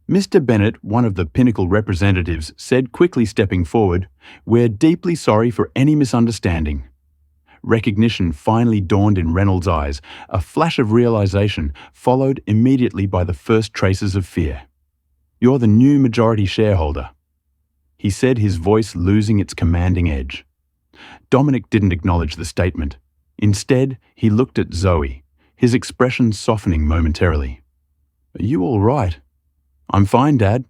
Mr. Bennett, one of the Pinnacle representatives, said, quickly stepping forward, "We're deeply sorry for any misunderstanding." Recognition finally dawned in Reynolds' eyes, a flash of realization followed immediately by the first traces of fear. "You're the new majority shareholder," he said, his voice losing its commanding edge. Dominic didn't acknowledge the statement. Instead, he looked at Zoe, his expression softening momentarily. "Are you all right?" "I'm fine, Dad,"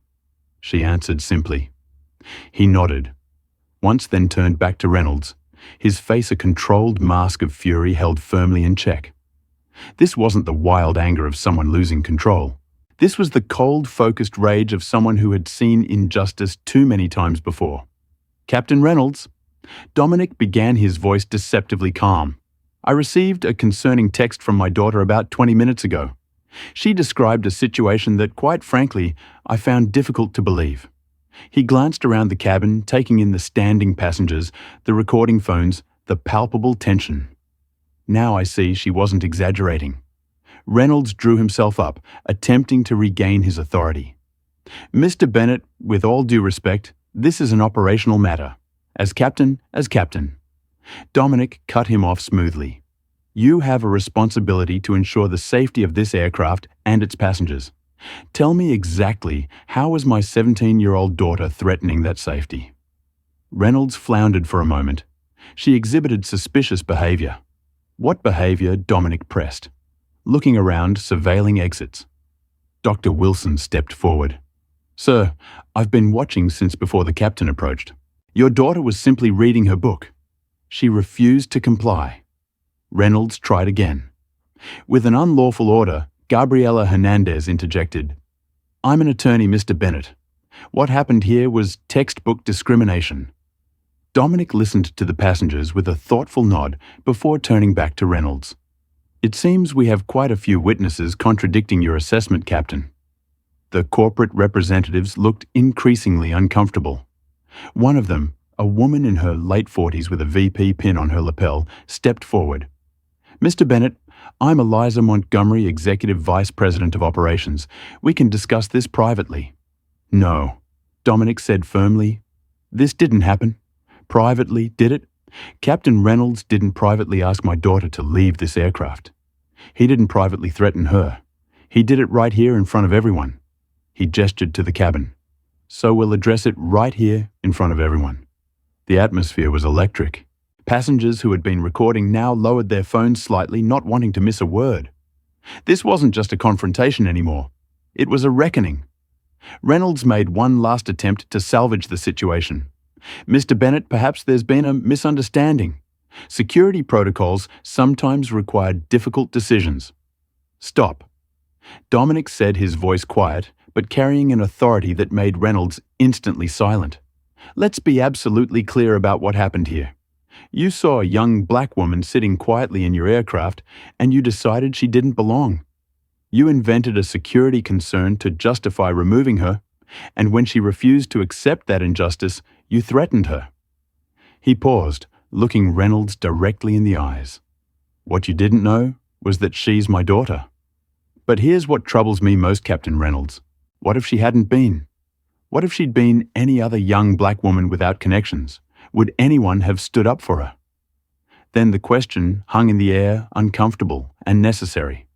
she answered simply. He nodded, once then turned back to Reynolds, his face a controlled mask of fury held firmly in check. This wasn't the wild anger of someone losing control. This was the cold, focused rage of someone who had seen injustice too many times before. "Captain Reynolds," Dominic began, his voice deceptively calm. "I received a concerning text from my daughter about 20 minutes ago. She described a situation that, quite frankly, I found difficult to believe." He glanced around the cabin, taking in the standing passengers, the recording phones, the palpable tension. Now I see she wasn't exaggerating. Reynolds drew himself up, attempting to regain his authority. "Mr. Bennett, with all due respect, this is an operational matter. As captain, as captain." Dominic cut him off smoothly. "You have a responsibility to ensure the safety of this aircraft and its passengers. Tell me exactly, how was my 17-year-old daughter threatening that safety?" Reynolds floundered for a moment. She exhibited suspicious behavior. What behavior? Dominic pressed, looking around, surveilling exits. Dr. Wilson stepped forward. "Sir, I've been watching since before the captain approached. Your daughter was simply reading her book. She refused to comply." Reynolds tried again. With an unlawful order, Gabriela Hernandez interjected. "I'm an attorney, Mr. Bennett. What happened here was textbook discrimination." Dominic listened to the passengers with a thoughtful nod before turning back to Reynolds. "It seems we have quite a few witnesses contradicting your assessment, Captain." The corporate representatives looked increasingly uncomfortable. One of them, a woman in her late 40s with a VP pin on her lapel, stepped forward. "Mr. Bennett, I'm Eliza Montgomery, Executive Vice President of Operations. We can discuss this privately." "No," Dominic said firmly. "This didn't happen. Privately, did it? Captain Reynolds didn't privately ask my daughter to leave this aircraft. He didn't privately threaten her. He did it right here in front of everyone." He gestured to the cabin. "So we'll address it right here in front of everyone." The atmosphere was electric. Passengers who had been recording now lowered their phones slightly, not wanting to miss a word. This wasn't just a confrontation anymore. It was a reckoning. Reynolds made one last attempt to salvage the situation. "Mr. Bennett, perhaps there's been a misunderstanding. Security protocols sometimes require difficult decisions." "Stop." Dominic said, his voice quiet, but carrying an authority that made Reynolds instantly silent. "Let's be absolutely clear about what happened here. You saw a young black woman sitting quietly in your aircraft, and you decided she didn't belong. You invented a security concern to justify removing her, and when she refused to accept that injustice, you threatened her." He paused, looking Reynolds directly in the eyes. "What you didn't know was that she's my daughter. But here's what troubles me most, Captain Reynolds. What if she hadn't been? What if she'd been any other young black woman without connections? Would anyone have stood up for her?" Then the question hung in the air, uncomfortable and necessary.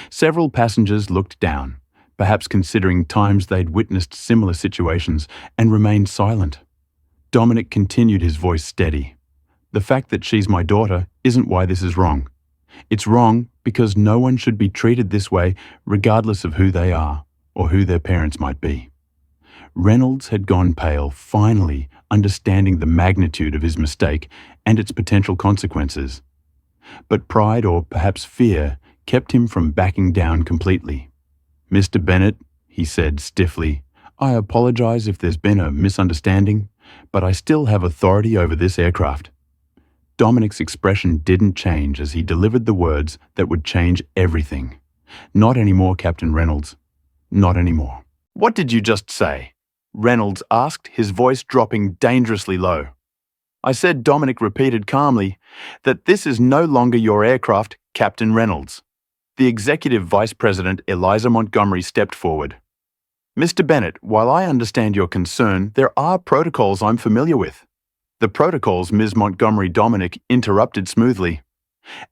Several passengers looked down, perhaps considering times they'd witnessed similar situations, and remained silent. Dominic continued, his voice steady. "The fact that she's my daughter isn't why this is wrong. It's wrong because no one should be treated this way regardless of who they are, or who their parents might be. Reynolds had gone pale, finally understanding the magnitude of his mistake and its potential consequences. But pride, or perhaps fear, kept him from backing down completely. "Mr. Bennett," he said stiffly, "I apologize if there's been a misunderstanding, but I still have authority over this aircraft." Dominic's expression didn't change as he delivered the words that would change everything. "Not anymore, Captain Reynolds. Not anymore." "What did you just say?" Reynolds asked, his voice dropping dangerously low. "I said," Dominic repeated calmly, "that this is no longer your aircraft, Captain Reynolds." The Executive Vice President, Eliza Montgomery, stepped forward. "Mr. Bennett, while I understand your concern, there are protocols I'm familiar with." "The protocols," Ms. Montgomery Dominic interrupted smoothly.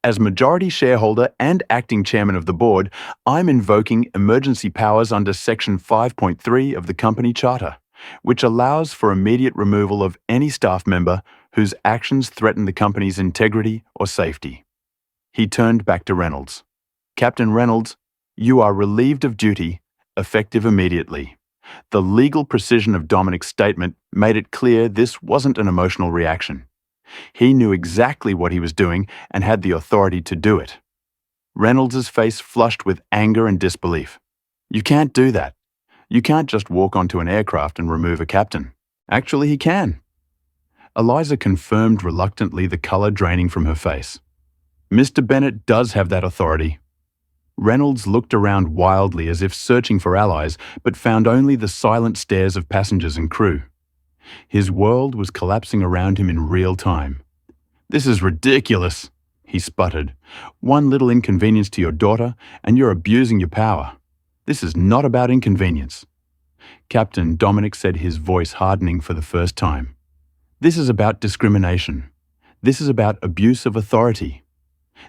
"As majority shareholder and acting chairman of the board, I'm invoking emergency powers under Section 5.3 of the company charter, which allows for immediate removal of any staff member whose actions threaten the company's integrity or safety." He turned back to Reynolds. "Captain Reynolds, you are relieved of duty, effective immediately." The legal precision of Dominic's statement made it clear this wasn't an emotional reaction. He knew exactly what he was doing and had the authority to do it. Reynolds's face flushed with anger and disbelief. "You can't do that. You can't just walk onto an aircraft and remove a captain." "Actually, he can." Eliza confirmed reluctantly, the color draining from her face. "Mr. Bennett does have that authority." Reynolds looked around wildly as if searching for allies, but found only the silent stares of passengers and crew. His world was collapsing around him in real time. "This is ridiculous," he sputtered. "One little inconvenience to your daughter, and you're abusing your power. This is not about inconvenience." "Captain," Dominic said, his voice hardening for the first time. "This is about discrimination. This is about abuse of authority.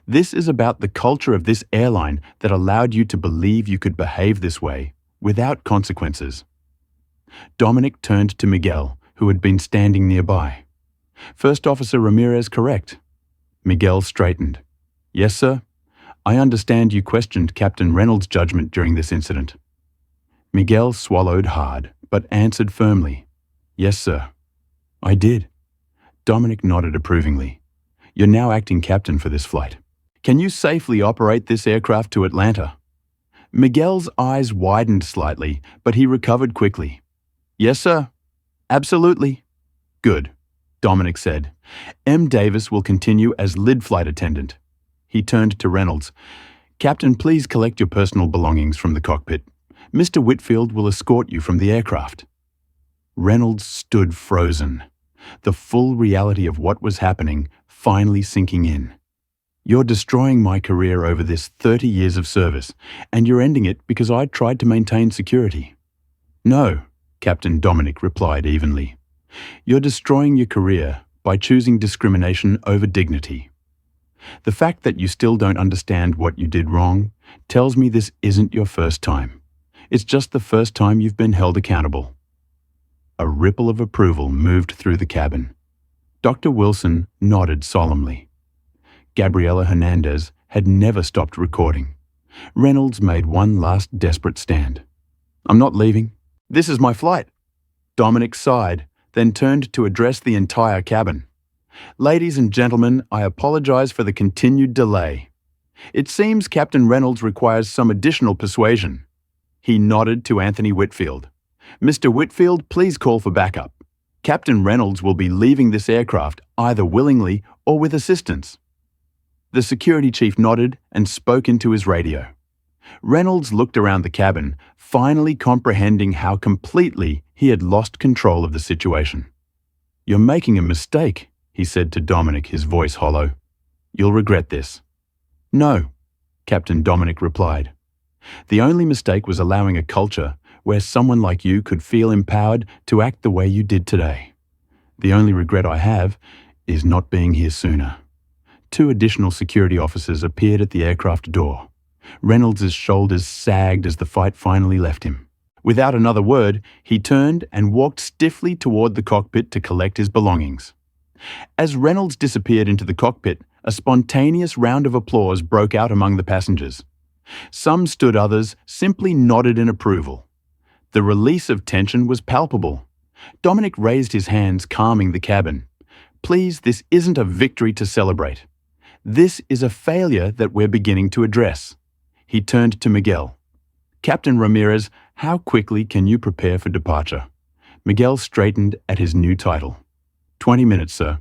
This is about the culture of this airline that allowed you to believe you could behave this way without consequences." Dominic turned to Miguel, who had been standing nearby. "First Officer Ramirez correct?" Miguel straightened. "Yes, sir. I understand you questioned Captain Reynolds' judgment during this incident." Miguel swallowed hard, but answered firmly. "Yes, sir. I did." Dominic nodded approvingly. "You're now acting captain for this flight. Can you safely operate this aircraft to Atlanta?" Miguel's eyes widened slightly, but he recovered quickly. "Yes, sir. Absolutely." "Good," Dominic said. "M. Davis will continue as lead flight attendant." He turned to Reynolds. "Captain, please collect your personal belongings from the cockpit. Mr. Whitfield will escort you from the aircraft." Reynolds stood frozen, the full reality of what was happening finally sinking in. "You're destroying my career over this 30 years of service, and you're ending it because I tried to maintain security." "No," Captain Dominic replied evenly. "You're destroying your career by choosing discrimination over dignity. The fact that you still don't understand what you did wrong tells me this isn't your first time. It's just the first time you've been held accountable." A ripple of approval moved through the cabin. Dr. Wilson nodded solemnly. Gabriela Hernandez had never stopped recording. Reynolds made one last desperate stand. "I'm not leaving. This is my flight." Dominic sighed, then turned to address the entire cabin. "Ladies and gentlemen, I apologize for the continued delay. It seems Captain Reynolds requires some additional persuasion." He nodded to Anthony Whitfield. "Mr. Whitfield, please call for backup. Captain Reynolds will be leaving this aircraft either willingly or with assistance." The security chief nodded and spoke into his radio. Reynolds looked around the cabin, finally comprehending how completely he had lost control of the situation. "You're making a mistake," he said to Dominic, his voice hollow. "You'll regret this." "No," Captain Dominic replied. "The only mistake was allowing a culture where someone like you could feel empowered to act the way you did today. The only regret I have is not being here sooner." 2 additional security officers appeared at the aircraft door. Reynolds' shoulders sagged as the fight finally left him. Without another word, he turned and walked stiffly toward the cockpit to collect his belongings. As Reynolds disappeared into the cockpit, a spontaneous round of applause broke out among the passengers. Some stood, others simply nodded in approval. The release of tension was palpable. Dominic raised his hands, calming the cabin. Please, this isn't a victory to celebrate. This is a failure that we're beginning to address. He turned to Miguel. Captain Ramirez, how quickly can you prepare for departure? Miguel straightened at his new title. 20 minutes, sir.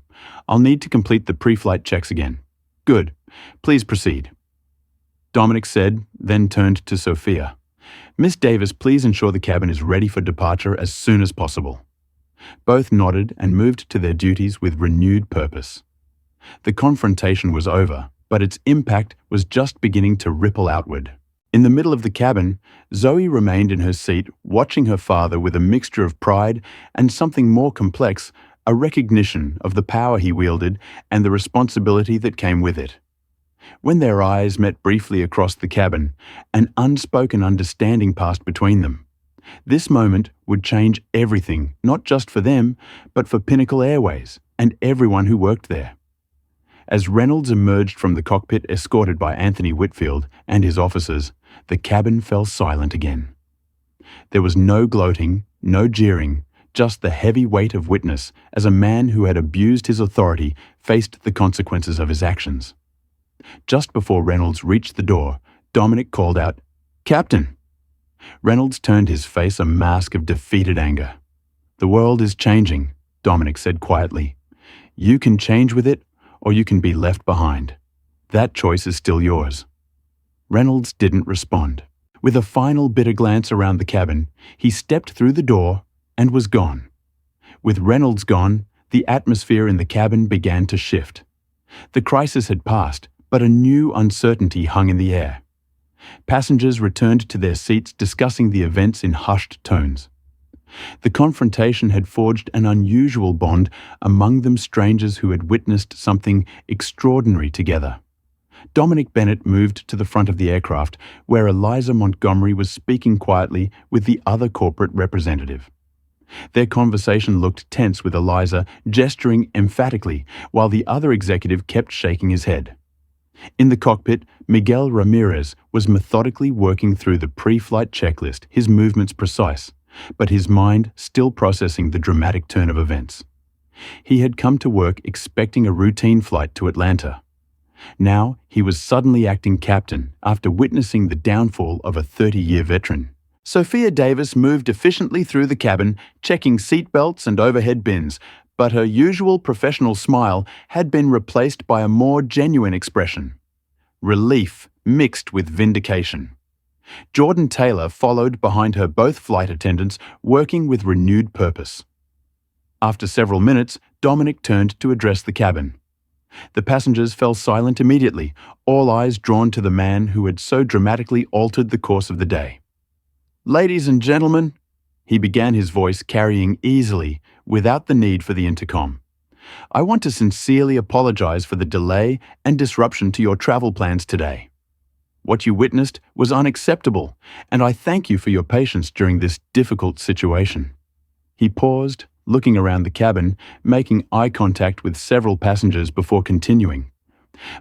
I'll need to complete the pre-flight checks again. Good. Please proceed. Dominic said, then turned to Sophia. Miss Davis, please ensure the cabin is ready for departure as soon as possible. Both nodded and moved to their duties with renewed purpose. The confrontation was over, but its impact was just beginning to ripple outward. In the middle of the cabin, Zoe remained in her seat, watching her father with a mixture of pride and something more complex, a recognition of the power he wielded and the responsibility that came with it. When their eyes met briefly across the cabin, an unspoken understanding passed between them. This moment would change everything, not just for them, but for Pinnacle Airways and everyone who worked there. As Reynolds emerged from the cockpit escorted by Anthony Whitfield and his officers, the cabin fell silent again. There was no gloating, no jeering, just the heavy weight of witness as a man who had abused his authority faced the consequences of his actions. Just before Reynolds reached the door, Dominic called out, "Captain!" Reynolds turned his face a mask of defeated anger. "The world is changing," Dominic said quietly. "You can change with it, or you can be left behind. That choice is still yours." Reynolds didn't respond. With a final bitter glance around the cabin, he stepped through the door and was gone. With Reynolds gone, the atmosphere in the cabin began to shift. The crisis had passed, but a new uncertainty hung in the air. Passengers returned to their seats, discussing the events in hushed tones. The confrontation had forged an unusual bond, among them strangers who had witnessed something extraordinary together. Dominic Bennett moved to the front of the aircraft, where Eliza Montgomery was speaking quietly with the other corporate representative. Their conversation looked tense, with Eliza gesturing emphatically, while the other executive kept shaking his head. In the cockpit, Miguel Ramirez was methodically working through the pre-flight checklist, his movements precise, but his mind still processing the dramatic turn of events. He had come to work expecting a routine flight to Atlanta. Now he was suddenly acting captain after witnessing the downfall of a 30-year veteran. Sophia Davis moved efficiently through the cabin, checking seat belts and overhead bins, but her usual professional smile had been replaced by a more genuine expression. Relief mixed with vindication. Jordan Taylor followed behind her, both flight attendants working with renewed purpose. After several minutes, Dominic turned to address the cabin. The passengers fell silent immediately, all eyes drawn to the man who had so dramatically altered the course of the day. "Ladies and gentlemen," he began, his voice carrying easily without the need for the intercom. "I want to sincerely apologize for the delay and disruption to your travel plans today. What you witnessed was unacceptable, and I thank you for your patience during this difficult situation." He paused, looking around the cabin, making eye contact with several passengers before continuing.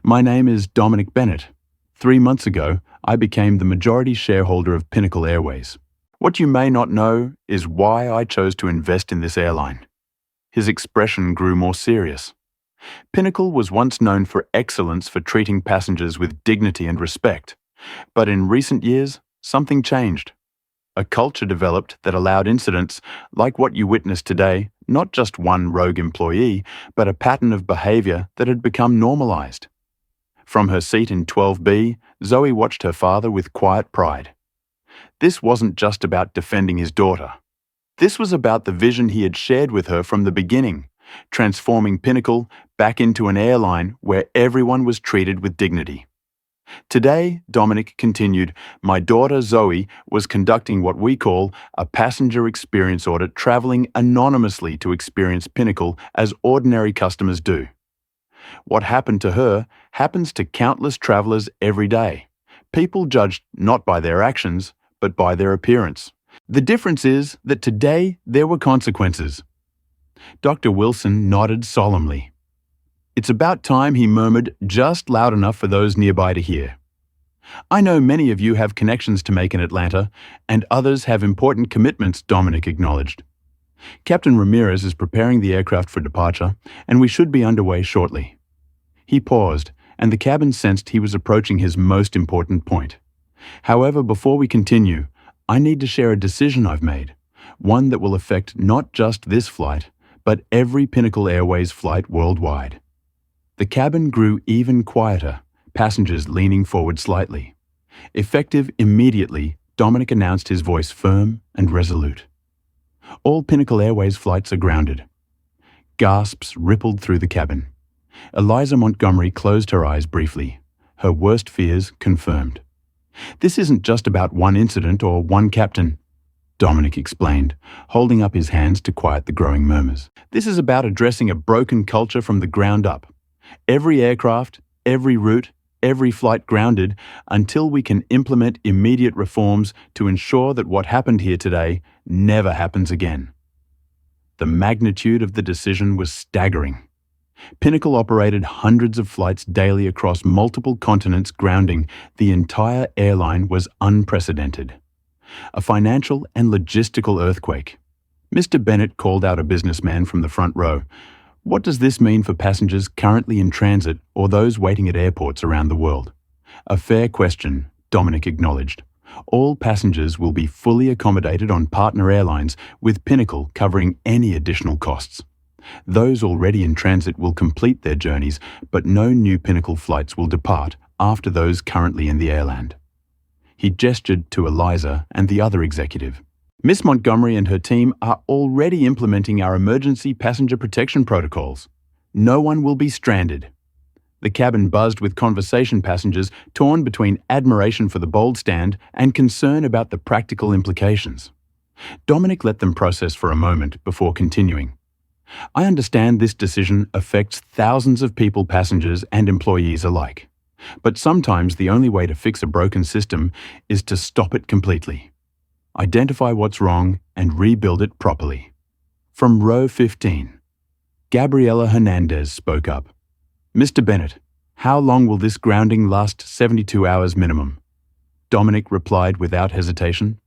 "My name is Dominic Bennett. 3 months ago, I became the majority shareholder of Pinnacle Airways. What you may not know is why I chose to invest in this airline." His expression grew more serious. Pinnacle was once known for excellence for treating passengers with dignity and respect. But in recent years, something changed. A culture developed that allowed incidents like what you witnessed today, not just one rogue employee, but a pattern of behavior that had become normalized. From her seat in 12B, Zoe watched her father with quiet pride. This wasn't just about defending his daughter. This was about the vision he had shared with her from the beginning, transforming Pinnacle back into an airline where everyone was treated with dignity. Today, Dominic continued, my daughter Zoe was conducting what we call a passenger experience audit, traveling anonymously to experience Pinnacle as ordinary customers do. What happened to her happens to countless travelers every day. People judged not by their actions, but by their appearance. The difference is that today there were consequences. Dr. Wilson nodded solemnly. It's about time, he murmured, just loud enough for those nearby to hear. I know many of you have connections to make in Atlanta, and others have important commitments, Dominic acknowledged. Captain Ramirez is preparing the aircraft for departure, and we should be underway shortly. He paused, and the cabin sensed he was approaching his most important point. However, before we continue, I need to share a decision I've made, one that will affect not just this flight, but every Pinnacle Airways flight worldwide. The cabin grew even quieter, passengers leaning forward slightly. Effective immediately, Dominic announced, his voice firm and resolute. All Pinnacle Airways flights are grounded. Gasps rippled through the cabin. Eliza Montgomery closed her eyes briefly, her worst fears confirmed. This isn't just about one incident or one captain, Dominic explained, holding up his hands to quiet the growing murmurs. This is about addressing a broken culture from the ground up. Every aircraft, every route, every flight grounded until we can implement immediate reforms to ensure that what happened here today never happens again. The magnitude of the decision was staggering. Pinnacle operated hundreds of flights daily across multiple continents. Grounding the entire airline was unprecedented. A financial and logistical earthquake. Mr. Bennett called out a businessman from the front row. What does this mean for passengers currently in transit or those waiting at airports around the world? A fair question, Dominic acknowledged. All passengers will be fully accommodated on partner airlines, with Pinnacle covering any additional costs. Those already in transit will complete their journeys, but no new Pinnacle flights will depart after those currently in the airland. He gestured to Eliza and the other executive. Miss Montgomery and her team are already implementing our emergency passenger protection protocols. No one will be stranded. The cabin buzzed with conversation, passengers torn between admiration for the bold stand and concern about the practical implications. Dominic let them process for a moment before continuing. I understand this decision affects thousands of people, passengers and employees alike. But sometimes the only way to fix a broken system is to stop it completely. Identify what's wrong and rebuild it properly. From row 15, Gabriela Hernandez spoke up. Mr. Bennett, how long will this grounding last? 72 hours minimum. Dominic replied without hesitation.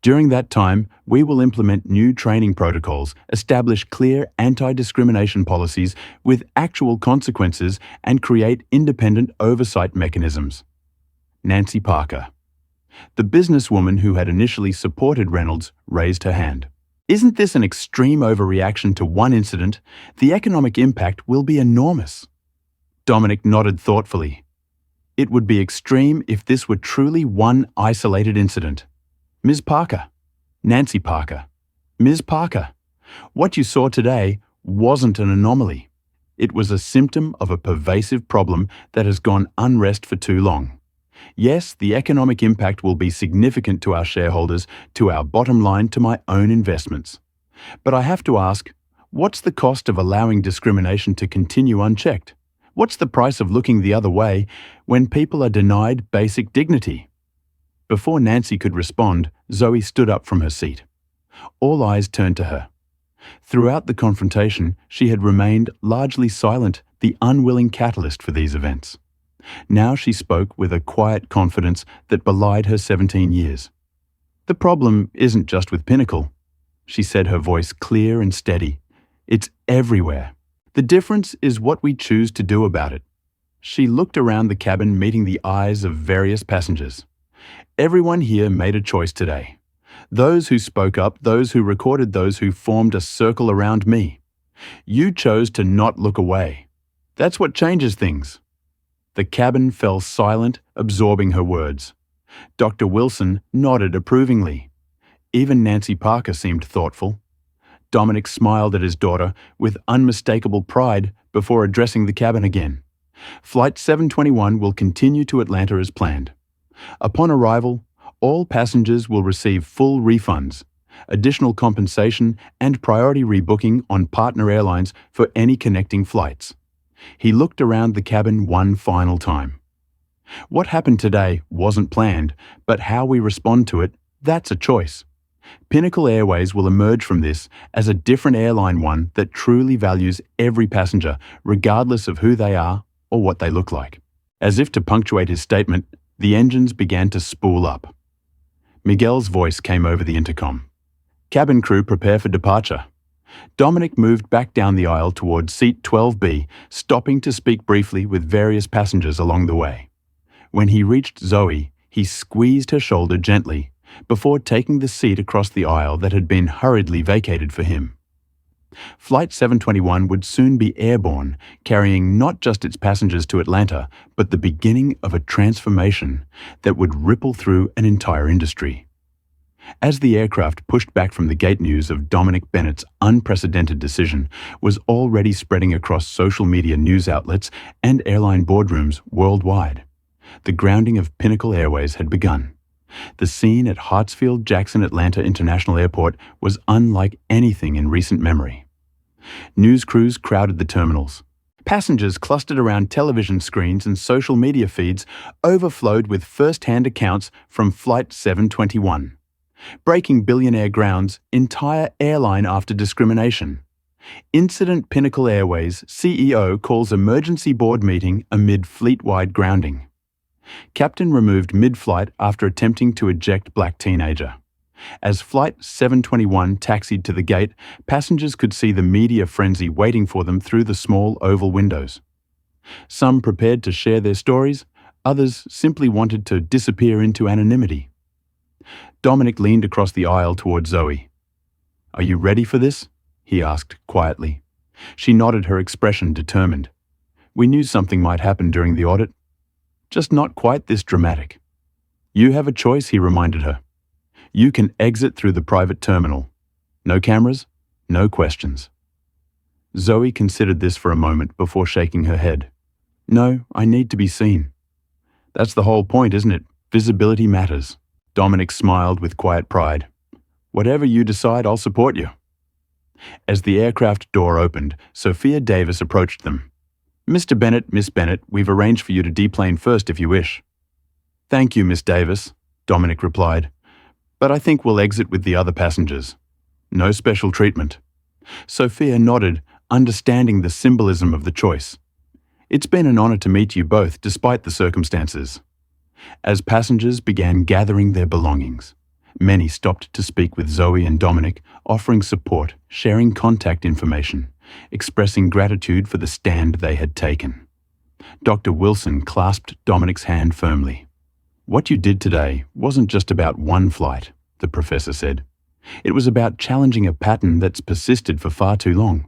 During that time, we will implement new training protocols, establish clear anti-discrimination policies with actual consequences, and create independent oversight mechanisms. Nancy Parker. The businesswoman who had initially supported Reynolds raised her hand. Isn't this an extreme overreaction to one incident? The economic impact will be enormous. Dominic nodded thoughtfully. It would be extreme if this were truly one isolated incident. Ms. Parker. Nancy Parker. Ms. Parker. What you saw today wasn't an anomaly. It was a symptom of a pervasive problem that has gone unrest for too long. Yes, the economic impact will be significant to our shareholders, to our bottom line, to my own investments. But I have to ask, what's the cost of allowing discrimination to continue unchecked? What's the price of looking the other way when people are denied basic dignity? Before Nancy could respond, Zoe stood up from her seat. All eyes turned to her. Throughout the confrontation, she had remained largely silent, the unwilling catalyst for these events. Now she spoke with a quiet confidence that belied her 17 years. The problem isn't just with Pinnacle, she said, her voice clear and steady. It's everywhere. The difference is what we choose to do about it. She looked around the cabin, meeting the eyes of various passengers. Everyone here made a choice today. Those who spoke up, those who recorded, those who formed a circle around me. You chose to not look away. That's what changes things. The cabin fell silent, absorbing her words. Dr. Wilson nodded approvingly. Even Nancy Parker seemed thoughtful. Dominic smiled at his daughter with unmistakable pride before addressing the cabin again. Flight 721 will continue to Atlanta as planned. Upon arrival, all passengers will receive full refunds, additional compensation, and priority rebooking on partner airlines for any connecting flights. He looked around the cabin one final time. What happened today wasn't planned, but how we respond to it, that's a choice. Pinnacle Airways will emerge from this as a different airline, one that truly values every passenger, regardless of who they are or what they look like. As if to punctuate his statement, The engines began to spool up. Miguel's voice came over the intercom. "Cabin crew, prepare for departure." Dominic moved back down the aisle towards seat 12B, stopping to speak briefly with various passengers along the way. When he reached Zoe, he squeezed her shoulder gently before taking the seat across the aisle that had been hurriedly vacated for him. Flight 721 would soon be airborne, carrying not just its passengers to Atlanta, but the beginning of a transformation that would ripple through an entire industry. As the aircraft pushed back from the gate, news of Dominic Bennett's unprecedented decision was already spreading across social media news outlets and airline boardrooms worldwide. The grounding of Pinnacle Airways had begun. The scene at Hartsfield-Jackson Atlanta International Airport was unlike anything in recent memory. News crews crowded the terminals. Passengers clustered around television screens and social media feeds overflowed with first-hand accounts from Flight 721. Breaking billionaire ground's entire airline after discrimination. Incident Pinnacle Airways CEO calls emergency board meeting amid fleet-wide grounding. Captain removed mid-flight after attempting to eject black teenager. As Flight 721 taxied to the gate, passengers could see the media frenzy waiting for them through the small oval windows. Some prepared to share their stories, others simply wanted to disappear into anonymity. Dominic leaned across the aisle toward Zoe. "Are you ready for this?" he asked quietly. She nodded, her expression determined. "We knew something might happen during the audit. Just not quite this dramatic." "You have a choice," he reminded her. "You can exit through the private terminal. No cameras, no questions." Zoe considered this for a moment before shaking her head. "No, I need to be seen." "That's the whole point, isn't it? Visibility matters." Dominic smiled with quiet pride. "Whatever you decide, I'll support you." As the aircraft door opened, Sophia Davis approached them. "Mr. Bennett, Miss Bennett, we've arranged for you to deplane first if you wish." "Thank you, Miss Davis," Dominic replied. "But I think we'll exit with the other passengers. No special treatment." Sophia nodded, understanding the symbolism of the choice. "It's been an honor to meet you both, despite the circumstances." As passengers began gathering their belongings, many stopped to speak with Zoe and Dominic, offering support, sharing contact information, expressing gratitude for the stand they had taken. Dr. Wilson clasped Dominic's hand firmly. "What you did today wasn't just about one flight," the professor said. "It was about challenging a pattern that's persisted for far too long."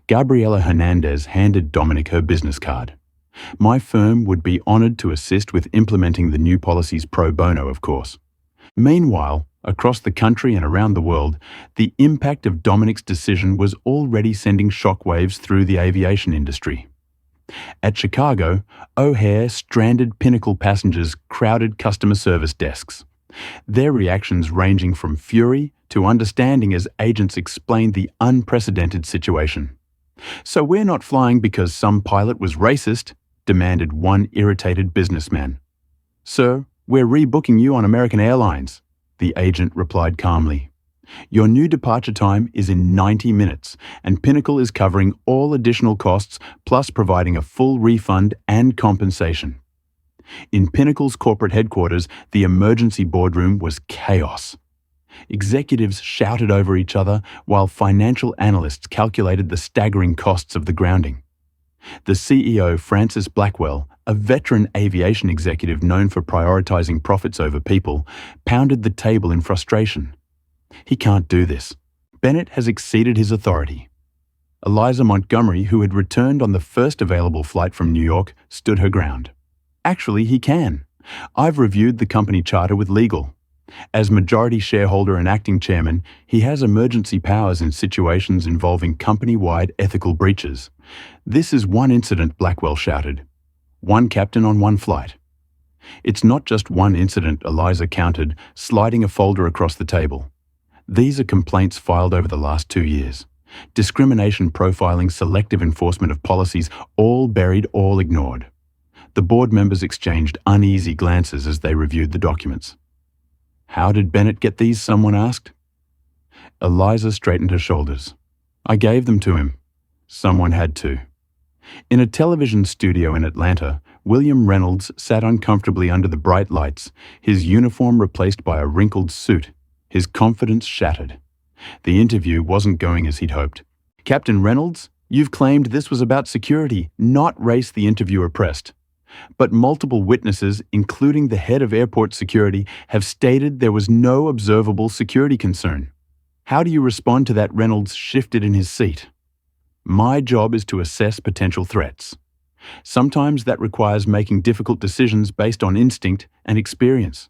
Gabriela Hernandez handed Dominic her business card. "My firm would be honored to assist with implementing the new policies pro bono, of course." Meanwhile, across the country and around the world, the impact of Dominic's decision was already sending shockwaves through the aviation industry. At Chicago, O'Hare stranded Pinnacle passengers crowded customer service desks, their reactions ranging from fury to understanding as agents explained the unprecedented situation. "So we're not flying because some pilot was racist," demanded one irritated businessman. "Sir, we're rebooking you on American Airlines," the agent replied calmly. "Your new departure time is in 90 minutes, and Pinnacle is covering all additional costs plus providing a full refund and compensation." In Pinnacle's corporate headquarters, the emergency boardroom was chaos. Executives shouted over each other while financial analysts calculated the staggering costs of the grounding. The CEO, Francis Blackwell, a veteran aviation executive known for prioritizing profits over people, pounded the table in frustration. "He can't do this. Bennett has exceeded his authority." Eliza Montgomery, who had returned on the first available flight from New York, stood her ground. "Actually, he can. I've reviewed the company charter with legal. As majority shareholder and acting chairman, he has emergency powers in situations involving company-wide ethical breaches. This is one incident," Blackwell shouted. "One captain on one flight." "It's not just one incident," Eliza countered, sliding a folder across the table. "These are complaints filed over the last 2 years. Discrimination, profiling, selective enforcement of policies, all buried, all ignored." The board members exchanged uneasy glances as they reviewed the documents. "How did Bennett get these?" someone asked. Eliza straightened her shoulders. "I gave them to him. Someone had to." In a television studio in Atlanta, William Reynolds sat uncomfortably under the bright lights, his uniform replaced by a wrinkled suit, his confidence shattered. The interview wasn't going as he'd hoped. "Captain Reynolds, you've claimed this was about security, not race," the interviewer pressed. "But multiple witnesses, including the head of airport security, have stated there was no observable security concern. How do you respond to that?" Reynolds shifted in his seat. "My job is to assess potential threats. Sometimes that requires making difficult decisions based on instinct and experience.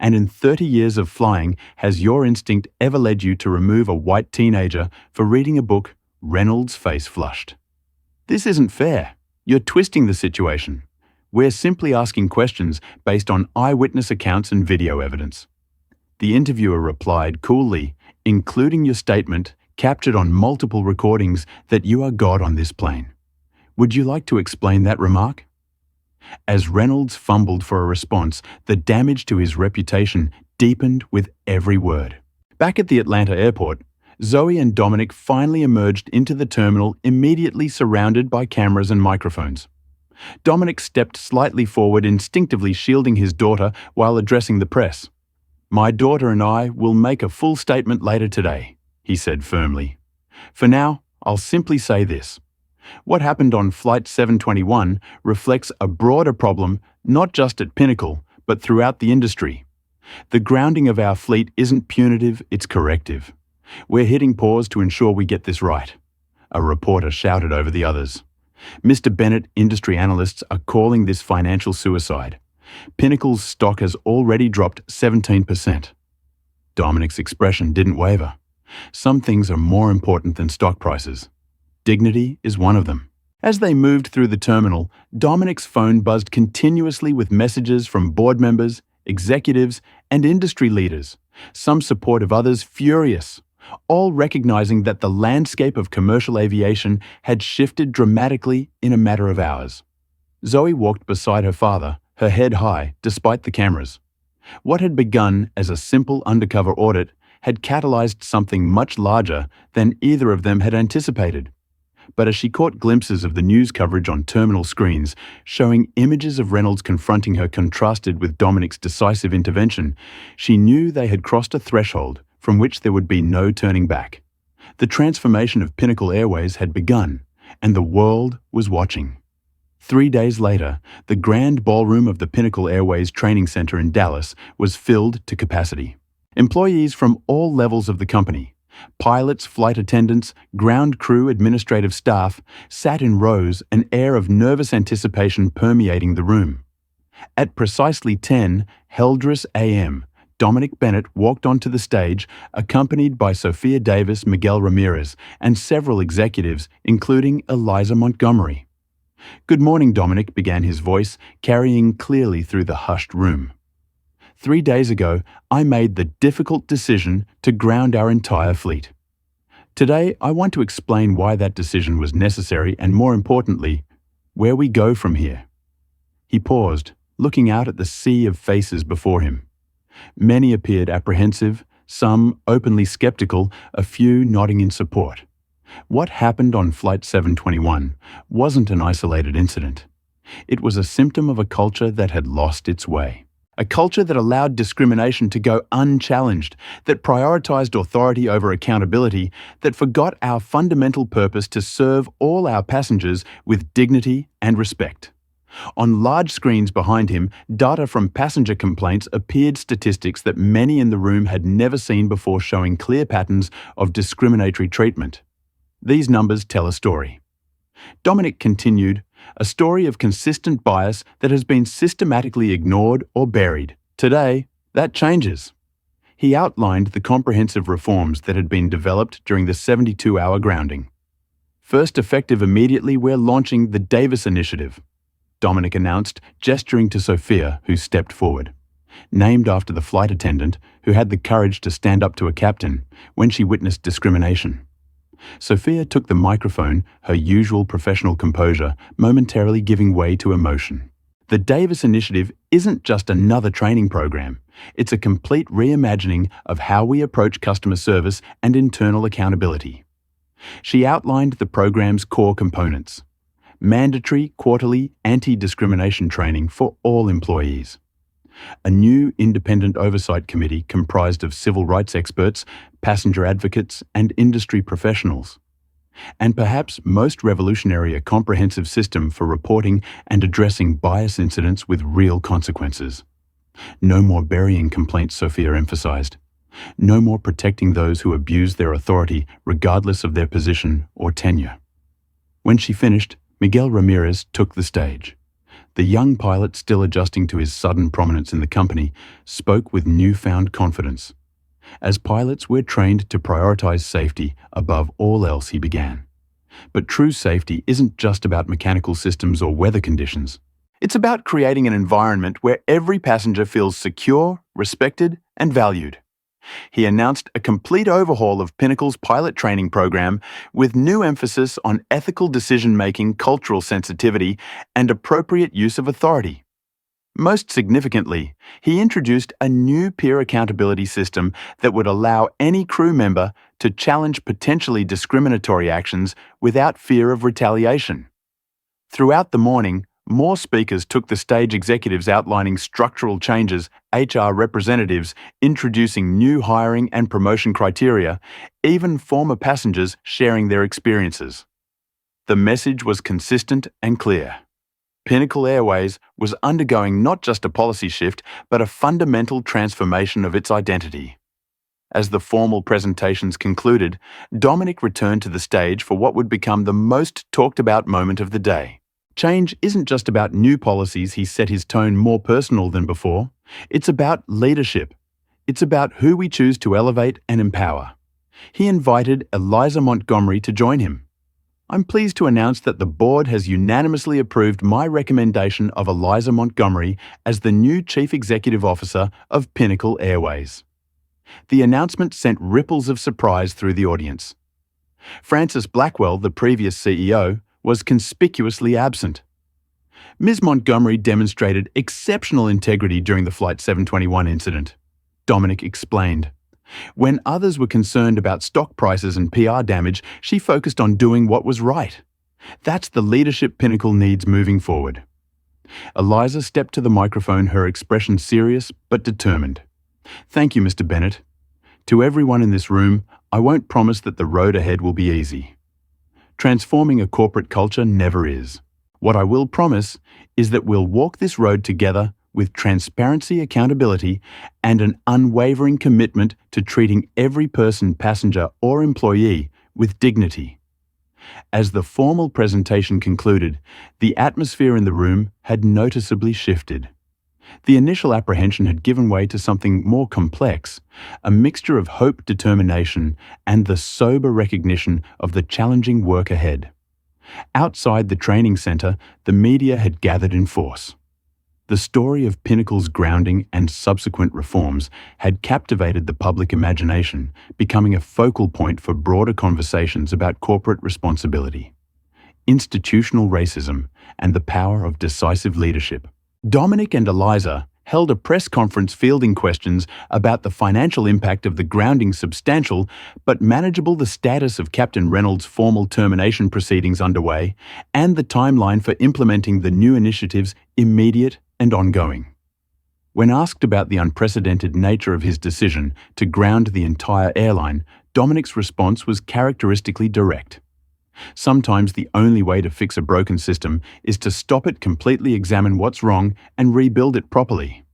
And in 30 years of flying, has your instinct ever led you to remove a white teenager for reading a book?" Reynolds' face flushed. "This isn't fair. You're twisting the situation. We're simply asking questions based on eyewitness accounts and video evidence." The interviewer replied coolly, "Including your statement, captured on multiple recordings, that you are God on this plane. Would you like to explain that remark?" As Reynolds fumbled for a response, the damage to his reputation deepened with every word. Back at the Atlanta airport, Zoe and Dominic finally emerged into the terminal, immediately surrounded by cameras and microphones. Dominic stepped slightly forward, instinctively shielding his daughter while addressing the press. "My daughter and I will make a full statement later today," he said firmly. "For now, I'll simply say this. What happened on Flight 721 reflects a broader problem, not just at Pinnacle, but throughout the industry. The grounding of our fleet isn't punitive, it's corrective. We're hitting pause to ensure we get this right," a reporter shouted over the others. "Mr. Bennett, industry analysts are calling this financial suicide. Pinnacle's stock has already dropped 17%. Dominic's expression didn't waver. Some things are more important than stock prices. Dignity is one of them. As they moved through the terminal, Dominic's phone buzzed continuously with messages from board members, executives, and industry leaders, some supportive, others furious, all recognizing that the landscape of commercial aviation had shifted dramatically in a matter of hours. Zoe walked beside her father, her head high, despite the cameras. What had begun as a simple undercover audit had catalyzed something much larger than either of them had anticipated. But as she caught glimpses of the news coverage on terminal screens, showing images of Reynolds confronting her contrasted with Dominic's decisive intervention, she knew they had crossed a threshold from which there would be no turning back. The transformation of Pinnacle Airways had begun, and the world was watching. 3 days later, the grand ballroom of the Pinnacle Airways Training Center in Dallas was filled to capacity. Employees from all levels of the company, pilots, flight attendants, ground crew, administrative staff, sat in rows, an air of nervous anticipation permeating the room. At precisely 10 Heldress a.m., Dominic Bennett walked onto the stage, accompanied by Sophia Davis, Miguel Ramirez, and several executives, including Eliza Montgomery. "Good morning, Dominic," began his voice, carrying clearly through the hushed room. 3 days ago, I made the difficult decision to ground our entire fleet. Today, I want to explain why that decision was necessary and, more importantly, where we go from here." He paused, looking out at the sea of faces before him. Many appeared apprehensive, some openly skeptical, a few nodding in support. What happened on Flight 721 wasn't an isolated incident. It was a symptom of a culture that had lost its way. A culture that allowed discrimination to go unchallenged, that prioritized authority over accountability, that forgot our fundamental purpose to serve all our passengers with dignity and respect. On large screens behind him, data from passenger complaints appeared, statistics that many in the room had never seen before, showing clear patterns of discriminatory treatment. These numbers tell a story. Dominic continued, "A story of consistent bias that has been systematically ignored or buried. Today, that changes." He outlined the comprehensive reforms that had been developed during the 72-hour grounding. "First effective immediately, we're launching the Davis Initiative," Dominic announced, gesturing to Sophia, who stepped forward. Named after the flight attendant who had the courage to stand up to a captain when she witnessed discrimination. Sophia took the microphone, her usual professional composure momentarily giving way to emotion. The Davis Initiative isn't just another training program. It's a complete reimagining of how we approach customer service and internal accountability. She outlined the program's core components: mandatory quarterly anti-discrimination training for all employees. A new independent oversight committee comprised of civil rights experts, passenger advocates, and industry professionals. And perhaps most revolutionary, a comprehensive system for reporting and addressing bias incidents with real consequences. No more burying complaints, Sophia emphasized. No more protecting those who abuse their authority, regardless of their position or tenure. When she finished, Miguel Ramirez took the stage. The young pilot, still adjusting to his sudden prominence in the company, spoke with newfound confidence. As pilots, we're trained to prioritize safety above all else, he began. But true safety isn't just about mechanical systems or weather conditions. It's about creating an environment where every passenger feels secure, respected, and valued. He announced a complete overhaul of Pinnacle's pilot training program with new emphasis on ethical decision-making, cultural sensitivity, and appropriate use of authority. Most significantly, he introduced a new peer accountability system that would allow any crew member to challenge potentially discriminatory actions without fear of retaliation. Throughout the morning, more speakers took the stage, executives outlining structural changes, HR representatives introducing new hiring and promotion criteria, even former passengers sharing their experiences. The message was consistent and clear. Pinnacle Airways was undergoing not just a policy shift, but a fundamental transformation of its identity. As the formal presentations concluded, Dominic returned to the stage for what would become the most talked about moment of the day. Change isn't just about new policies, he set his tone more personal than before. It's about leadership. It's about who we choose to elevate and empower. He invited Eliza Montgomery to join him. I'm pleased to announce that the board has unanimously approved my recommendation of Eliza Montgomery as the new Chief Executive Officer of Pinnacle Airways. The announcement sent ripples of surprise through the audience. Francis Blackwell, the previous CEO, was conspicuously absent. Ms. Montgomery demonstrated exceptional integrity during the Flight 721 incident. Dominic explained. When others were concerned about stock prices and PR damage, she focused on doing what was right. That's the leadership Pinnacle needs moving forward. Eliza stepped to the microphone, her expression serious but determined. Thank you, Mr. Bennett. To everyone in this room, I won't promise that the road ahead will be easy. Transforming a corporate culture never is. What I will promise is that we'll walk this road together with transparency, accountability, and an unwavering commitment to treating every person, passenger or employee, with dignity. As the formal presentation concluded, the atmosphere in the room had noticeably shifted. The initial apprehension had given way to something more complex, a mixture of hope, determination, and the sober recognition of the challenging work ahead. Outside the training center, the media had gathered in force. The story of Pinnacle's grounding and subsequent reforms had captivated the public imagination, becoming a focal point for broader conversations about corporate responsibility, institutional racism, and the power of decisive leadership. Dominic and Eliza held a press conference fielding questions about the financial impact of the grounding, substantial but manageable, the status of Captain Reynolds' formal termination proceedings underway, and the timeline for implementing the new initiatives, immediate and ongoing. When asked about the unprecedented nature of his decision to ground the entire airline, Dominic's response was characteristically direct. Sometimes the only way to fix a broken system is to stop it completely, examine what's wrong, and rebuild it properly.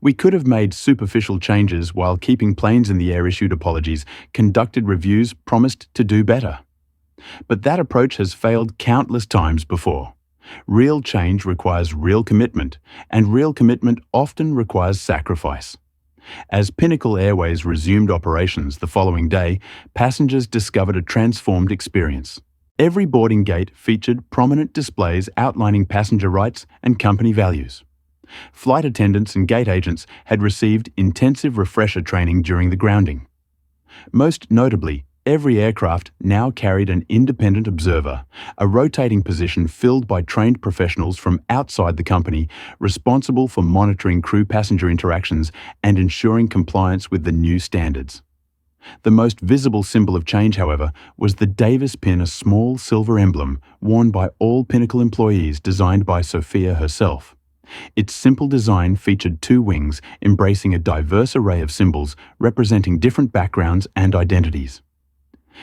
We could have made superficial changes while keeping planes in the air, issued apologies, conducted reviews, promised to do better. But that approach has failed countless times before. Real change requires real commitment, and real commitment often requires sacrifice. As Pinnacle Airways resumed operations the following day, passengers discovered a transformed experience. Every boarding gate featured prominent displays outlining passenger rights and company values. Flight attendants and gate agents had received intensive refresher training during the grounding. Most notably, every aircraft now carried an independent observer, a rotating position filled by trained professionals from outside the company, responsible for monitoring crew-passenger interactions and ensuring compliance with the new standards. The most visible symbol of change, however, was the Davis pin, a small silver emblem worn by all Pinnacle employees, designed by Sophia herself. Its simple design featured two wings embracing a diverse array of symbols representing different backgrounds and identities.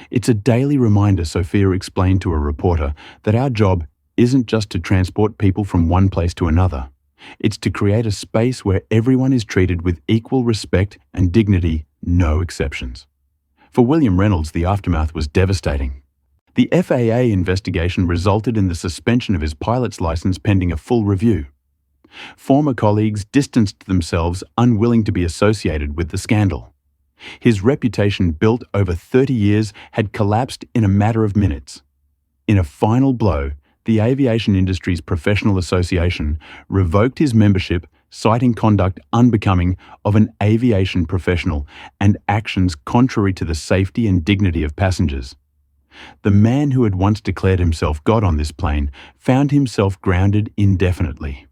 "It's a daily reminder," Sophia explained to a reporter, "that our job isn't just to transport people from one place to another. It's to create a space where everyone is treated with equal respect and dignity, no exceptions." For William Reynolds, the aftermath was devastating. The FAA investigation resulted in the suspension of his pilot's license pending a full review. Former colleagues distanced themselves, unwilling to be associated with the scandal. His reputation, built over 30 years, had collapsed in a matter of minutes. In a final blow, the Aviation Industries Professional Association revoked his membership, citing conduct unbecoming of an aviation professional and actions contrary to the safety and dignity of passengers. The man who had once declared himself God on this plane found himself grounded indefinitely.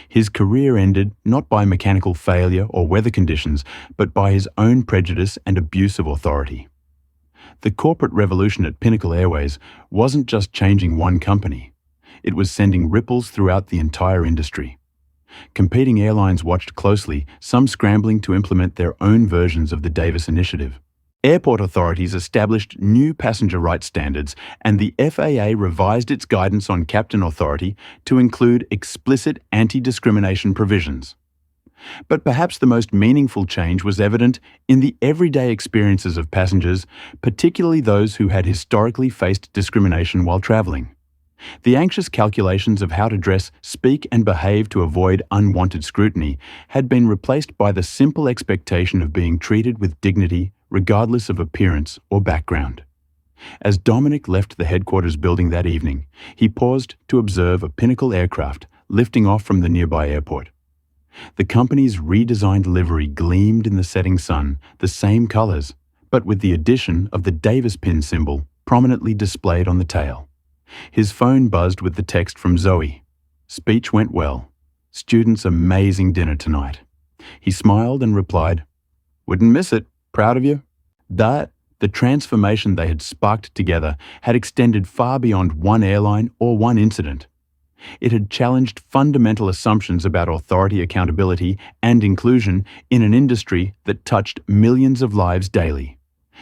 His career ended not by mechanical failure or weather conditions, but by his own prejudice and abuse of authority. The corporate revolution at Pinnacle Airways wasn't just changing one company. It was sending ripples throughout the entire industry. Competing airlines watched closely, some scrambling to implement their own versions of the Davis Initiative. Airport authorities established new passenger rights standards, and the FAA revised its guidance on captain authority to include explicit anti-discrimination provisions. But perhaps the most meaningful change was evident in the everyday experiences of passengers, particularly those who had historically faced discrimination while traveling. The anxious calculations of how to dress, speak, and behave to avoid unwanted scrutiny had been replaced by the simple expectation of being treated with dignity, regardless of appearance or background. As Dominic left the headquarters building that evening, he paused to observe a Pinnacle aircraft lifting off from the nearby airport. The company's redesigned livery gleamed in the setting sun, the same colors, but with the addition of the Davis pin symbol prominently displayed on the tail. His phone buzzed with the text from Zoe. "Speech went well. Students' amazing dinner tonight." He smiled and replied, "Wouldn't miss it. Proud of you." The transformation they had sparked together had extended far beyond one airline or one incident. It had challenged fundamental assumptions about authority, accountability, and inclusion in an industry that touched millions of lives daily.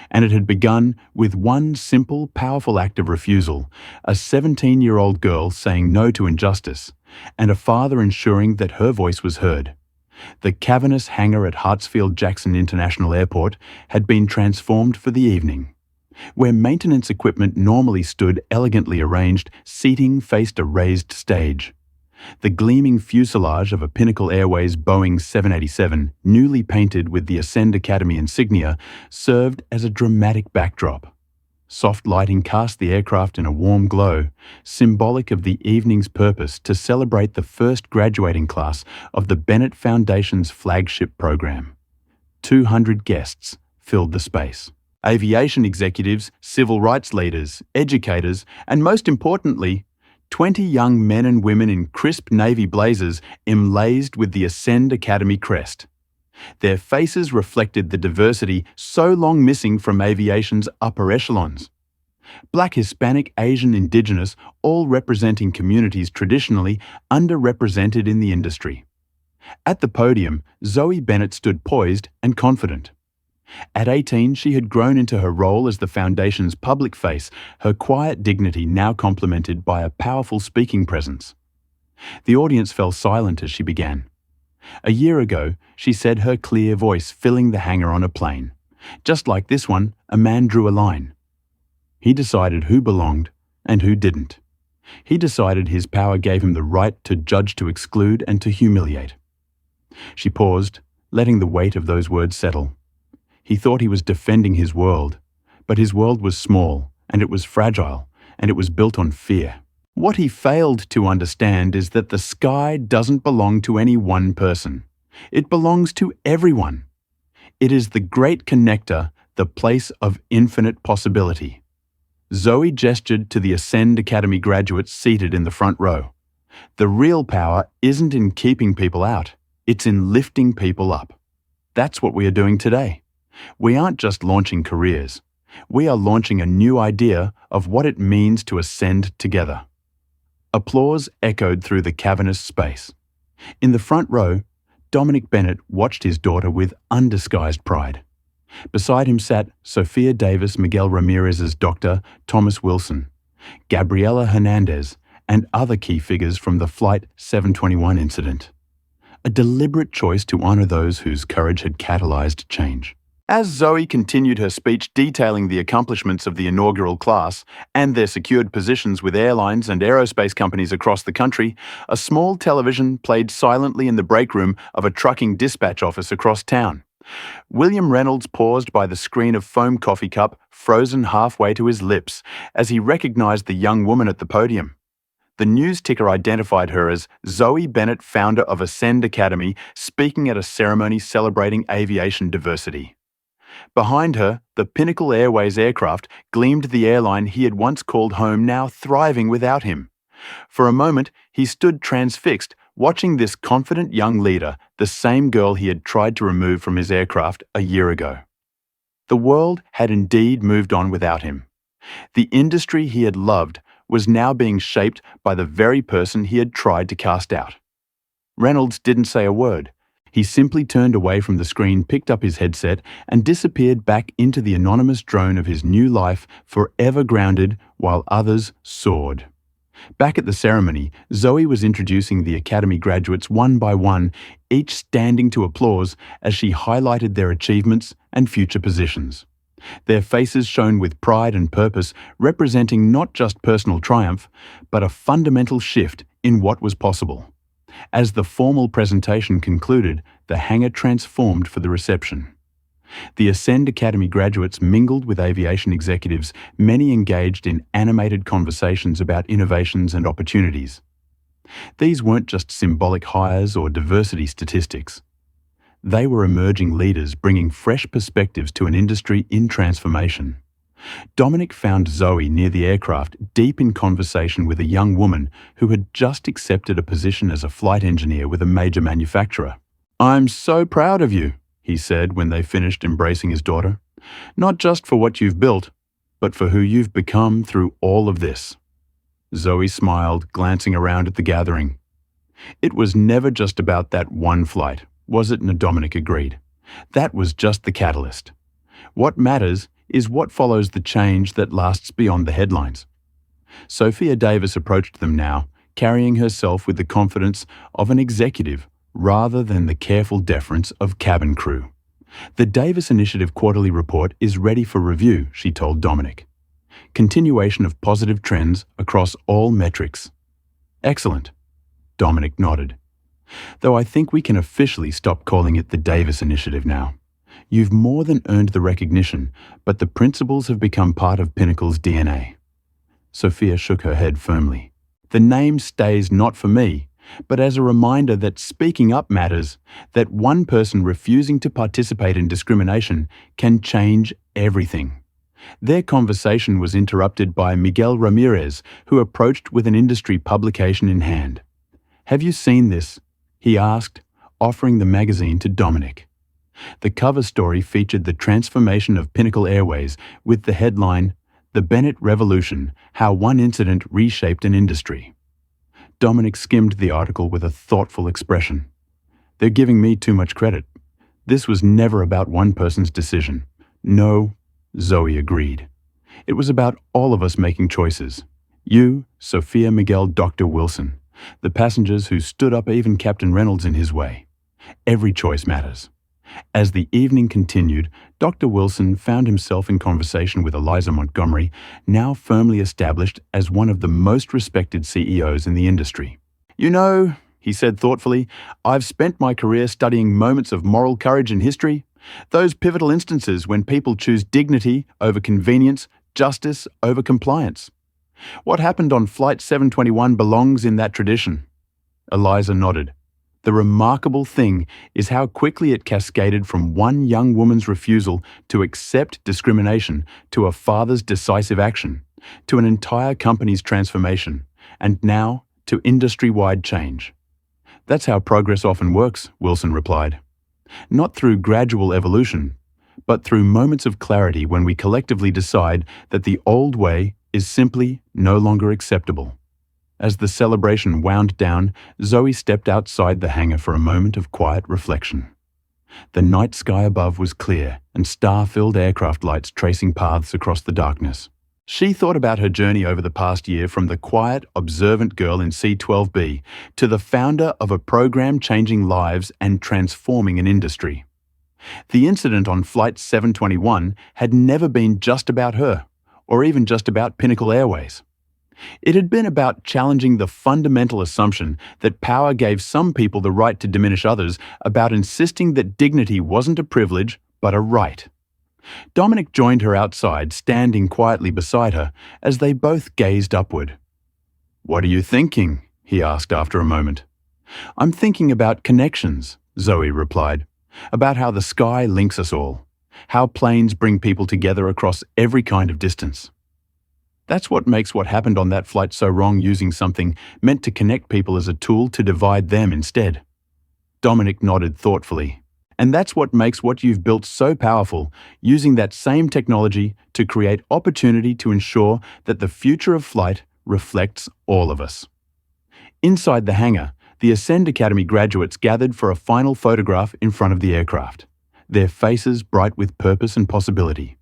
And it had begun with one simple, powerful act of refusal: a 17-year-old girl saying no to injustice, and a father ensuring that her voice was heard. The cavernous hangar at Hartsfield-Jackson International Airport had been transformed for the evening. Where maintenance equipment normally stood elegantly arranged, seating faced a raised stage. The gleaming fuselage of a Pinnacle Airways Boeing 787, newly painted with the Ascend Academy insignia, served as a dramatic backdrop. Soft lighting cast the aircraft in a warm glow, symbolic of the evening's purpose to celebrate the first graduating class of the Bennett Foundation's flagship program. 200 guests filled the space. Aviation executives, civil rights leaders, educators, and most importantly, 20 young men and women in crisp navy blazers emblazed with the Ascend Academy crest. Their faces reflected the diversity so long missing from aviation's upper echelons. Black, Hispanic, Asian, Indigenous, all representing communities traditionally underrepresented in the industry. At the podium, Zoe Bennett stood poised and confident. At 18, she had grown into her role as the Foundation's public face, her quiet dignity now complemented by a powerful speaking presence. The audience fell silent as she began. A year ago, she said, her clear voice filling the hangar on a plane. Just like this one, a man drew a line. He decided who belonged and who didn't. He decided his power gave him the right to judge, to exclude, and to humiliate. She paused, letting the weight of those words settle. He thought he was defending his world, but his world was small, and it was fragile, and it was built on fear. What he failed to understand is that the sky doesn't belong to any one person. It belongs to everyone. It is the great connector, the place of infinite possibility. Zoe gestured to the Ascend Academy graduates seated in the front row. The real power isn't in keeping people out, it's in lifting people up. That's what we are doing today. We aren't just launching careers. We are launching a new idea of what it means to ascend together. Applause echoed through the cavernous space. In the front row, Dominic Bennett watched his daughter with undisguised pride. Beside him sat Sophia Davis Miguel Ramirez's doctor, Thomas Wilson, Gabriela Hernandez, and other key figures from the Flight 721 incident. A deliberate choice to honor those whose courage had catalyzed change. As Zoe continued her speech detailing the accomplishments of the inaugural class and their secured positions with airlines and aerospace companies across the country, a small television played silently in the break room of a trucking dispatch office across town. William Reynolds paused by the screen of foam coffee cup, frozen halfway to his lips, as he recognized the young woman at the podium. The news ticker identified her as Zoe Bennett, founder of Ascend Academy, speaking at a ceremony celebrating aviation diversity. Behind her, the Pinnacle Airways aircraft gleamed, the airline he had once called home, now thriving without him. For a moment, he stood transfixed, watching this confident young leader, the same girl he had tried to remove from his aircraft a year ago. The world had indeed moved on without him. The industry he had loved was now being shaped by the very person he had tried to cast out. Reynolds didn't say a word. He simply turned away from the screen, picked up his headset, and disappeared back into the anonymous drone of his new life, forever grounded while others soared. Back at the ceremony, Zoe was introducing the Academy graduates one by one, each standing to applause as she highlighted their achievements and future positions. Their faces shone with pride and purpose, representing not just personal triumph, but a fundamental shift in what was possible. As the formal presentation concluded, the hangar transformed for the reception. The Ascend Academy graduates mingled with aviation executives, many engaged in animated conversations about innovations and opportunities. These weren't just symbolic hires or diversity statistics. They were emerging leaders bringing fresh perspectives to an industry in transformation. Dominic found Zoe near the aircraft, deep in conversation with a young woman who had just accepted a position as a flight engineer with a major manufacturer. "I'm so proud of you," he said when they finished embracing his daughter. "Not just for what you've built, but for who you've become through all of this." Zoe smiled, glancing around at the gathering. "It was never just about that one flight, was it?" Dominic agreed. "That was just the catalyst. What matters is what follows, the change that lasts beyond the headlines." Sophia Davis approached them now, carrying herself with the confidence of an executive rather than the careful deference of cabin crew. "The Davis Initiative quarterly report is ready for review," she told Dominic. "Continuation of positive trends across all metrics." "Excellent," Dominic nodded. "Though I think we can officially stop calling it the Davis Initiative now. You've more than earned the recognition, but the principles have become part of Pinnacle's DNA." Sophia shook her head firmly. "The name stays not for me, but as a reminder that speaking up matters, that one person refusing to participate in discrimination can change everything." Their conversation was interrupted by Miguel Ramirez, who approached with an industry publication in hand. "Have you seen this?" he asked, offering the magazine to Dominic. The cover story featured the transformation of Pinnacle Airways with the headline, "The Bennett Revolution: How One Incident Reshaped an Industry." Dominic skimmed the article with a thoughtful expression. "They're giving me too much credit. This was never about one person's decision." "No," Zoe agreed. "It was about all of us making choices. You, Sophia, Miguel, Dr. Wilson, the passengers who stood up, even Captain Reynolds in his way. Every choice matters." As the evening continued, Dr. Wilson found himself in conversation with Eliza Montgomery, now firmly established as one of the most respected CEOs in the industry. "You know," he said thoughtfully, "I've spent my career studying moments of moral courage in history, those pivotal instances when people choose dignity over convenience, justice over compliance. What happened on Flight 721 belongs in that tradition." Eliza nodded. "The remarkable thing is how quickly it cascaded from one young woman's refusal to accept discrimination to a father's decisive action, to an entire company's transformation, and now to industry-wide change." "That's how progress often works," Wilson replied. "Not through gradual evolution, but through moments of clarity when we collectively decide that the old way is simply no longer acceptable. As the celebration wound down, Zoe stepped outside the hangar for a moment of quiet reflection. The night sky above was clear and star-filled aircraft lights tracing paths across the darkness. She thought about her journey over the past year, from the quiet, observant girl in C-12B to the founder of a program changing lives and transforming an industry. The incident on Flight 721 had never been just about her, or even just about Pinnacle Airways. It had been about challenging the fundamental assumption that power gave some people the right to diminish others, about insisting that dignity wasn't a privilege, but a right. Dominic joined her outside, standing quietly beside her, as they both gazed upward. "What are you thinking?" he asked after a moment. "I'm thinking about connections," Zoe replied, "about how the sky links us all, how planes bring people together across every kind of distance. That's what makes what happened on that flight so wrong, using something meant to connect people as a tool to divide them instead." Dominic nodded thoughtfully. "And that's what makes what you've built so powerful, using that same technology to create opportunity to ensure that the future of flight reflects all of us." Inside the hangar, the Ascend Academy graduates gathered for a final photograph in front of the aircraft, their faces bright with purpose and possibility.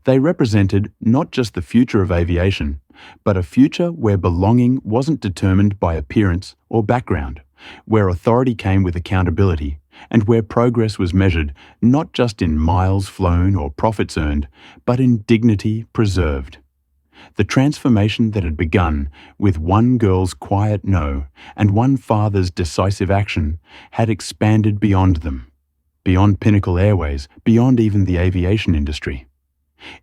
They represented not just the future of aviation, but a future where belonging wasn't determined by appearance or background, where authority came with accountability, and where progress was measured not just in miles flown or profits earned, but in dignity preserved. The transformation that had begun with one girl's quiet no and one father's decisive action had expanded beyond them, beyond Pinnacle Airways, beyond even the aviation industry.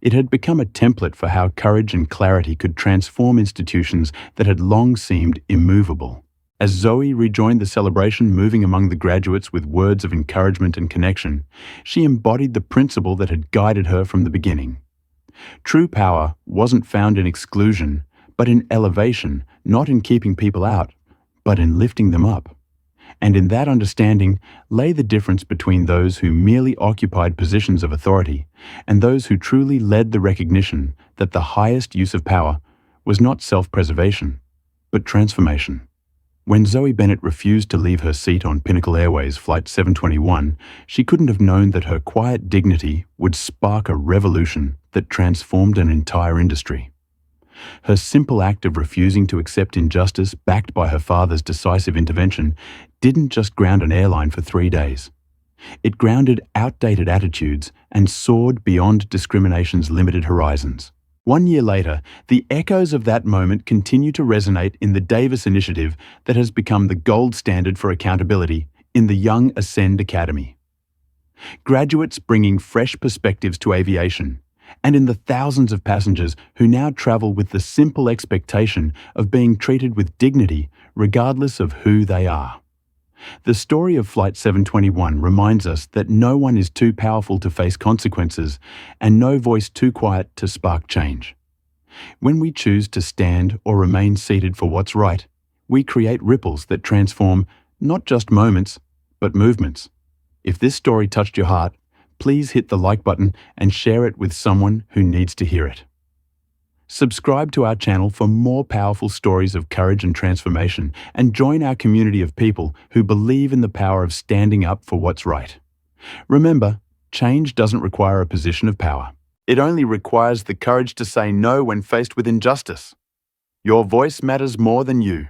It had become a template for how courage and clarity could transform institutions that had long seemed immovable. As Zoe rejoined the celebration, moving among the graduates with words of encouragement and connection, she embodied the principle that had guided her from the beginning. True power wasn't found in exclusion, but in elevation, not in keeping people out, but in lifting them up. And in that understanding lay the difference between those who merely occupied positions of authority and those who truly led the recognition that the highest use of power was not self-preservation, but transformation. When Zoe Bennett refused to leave her seat on Pinnacle Airways Flight 721, she couldn't have known that her quiet dignity would spark a revolution that transformed an entire industry. Her simple act of refusing to accept injustice, backed by her father's decisive intervention, didn't just ground an airline for 3 days. It grounded outdated attitudes and soared beyond discrimination's limited horizons. 1 year later, the echoes of that moment continue to resonate in the Davis Initiative that has become the gold standard for accountability in the Young Ascend Academy. Graduates bringing fresh perspectives to aviation, and in the thousands of passengers who now travel with the simple expectation of being treated with dignity regardless of who they are. The story of Flight 721 reminds us that no one is too powerful to face consequences, and no voice too quiet to spark change. When we choose to stand or remain seated for what's right, we create ripples that transform not just moments, but movements. If this story touched your heart, please hit the like button and share it with someone who needs to hear it. Subscribe to our channel for more powerful stories of courage and transformation, and join our community of people who believe in the power of standing up for what's right. Remember, change doesn't require a position of power. It only requires the courage to say no when faced with injustice. Your voice matters more than you.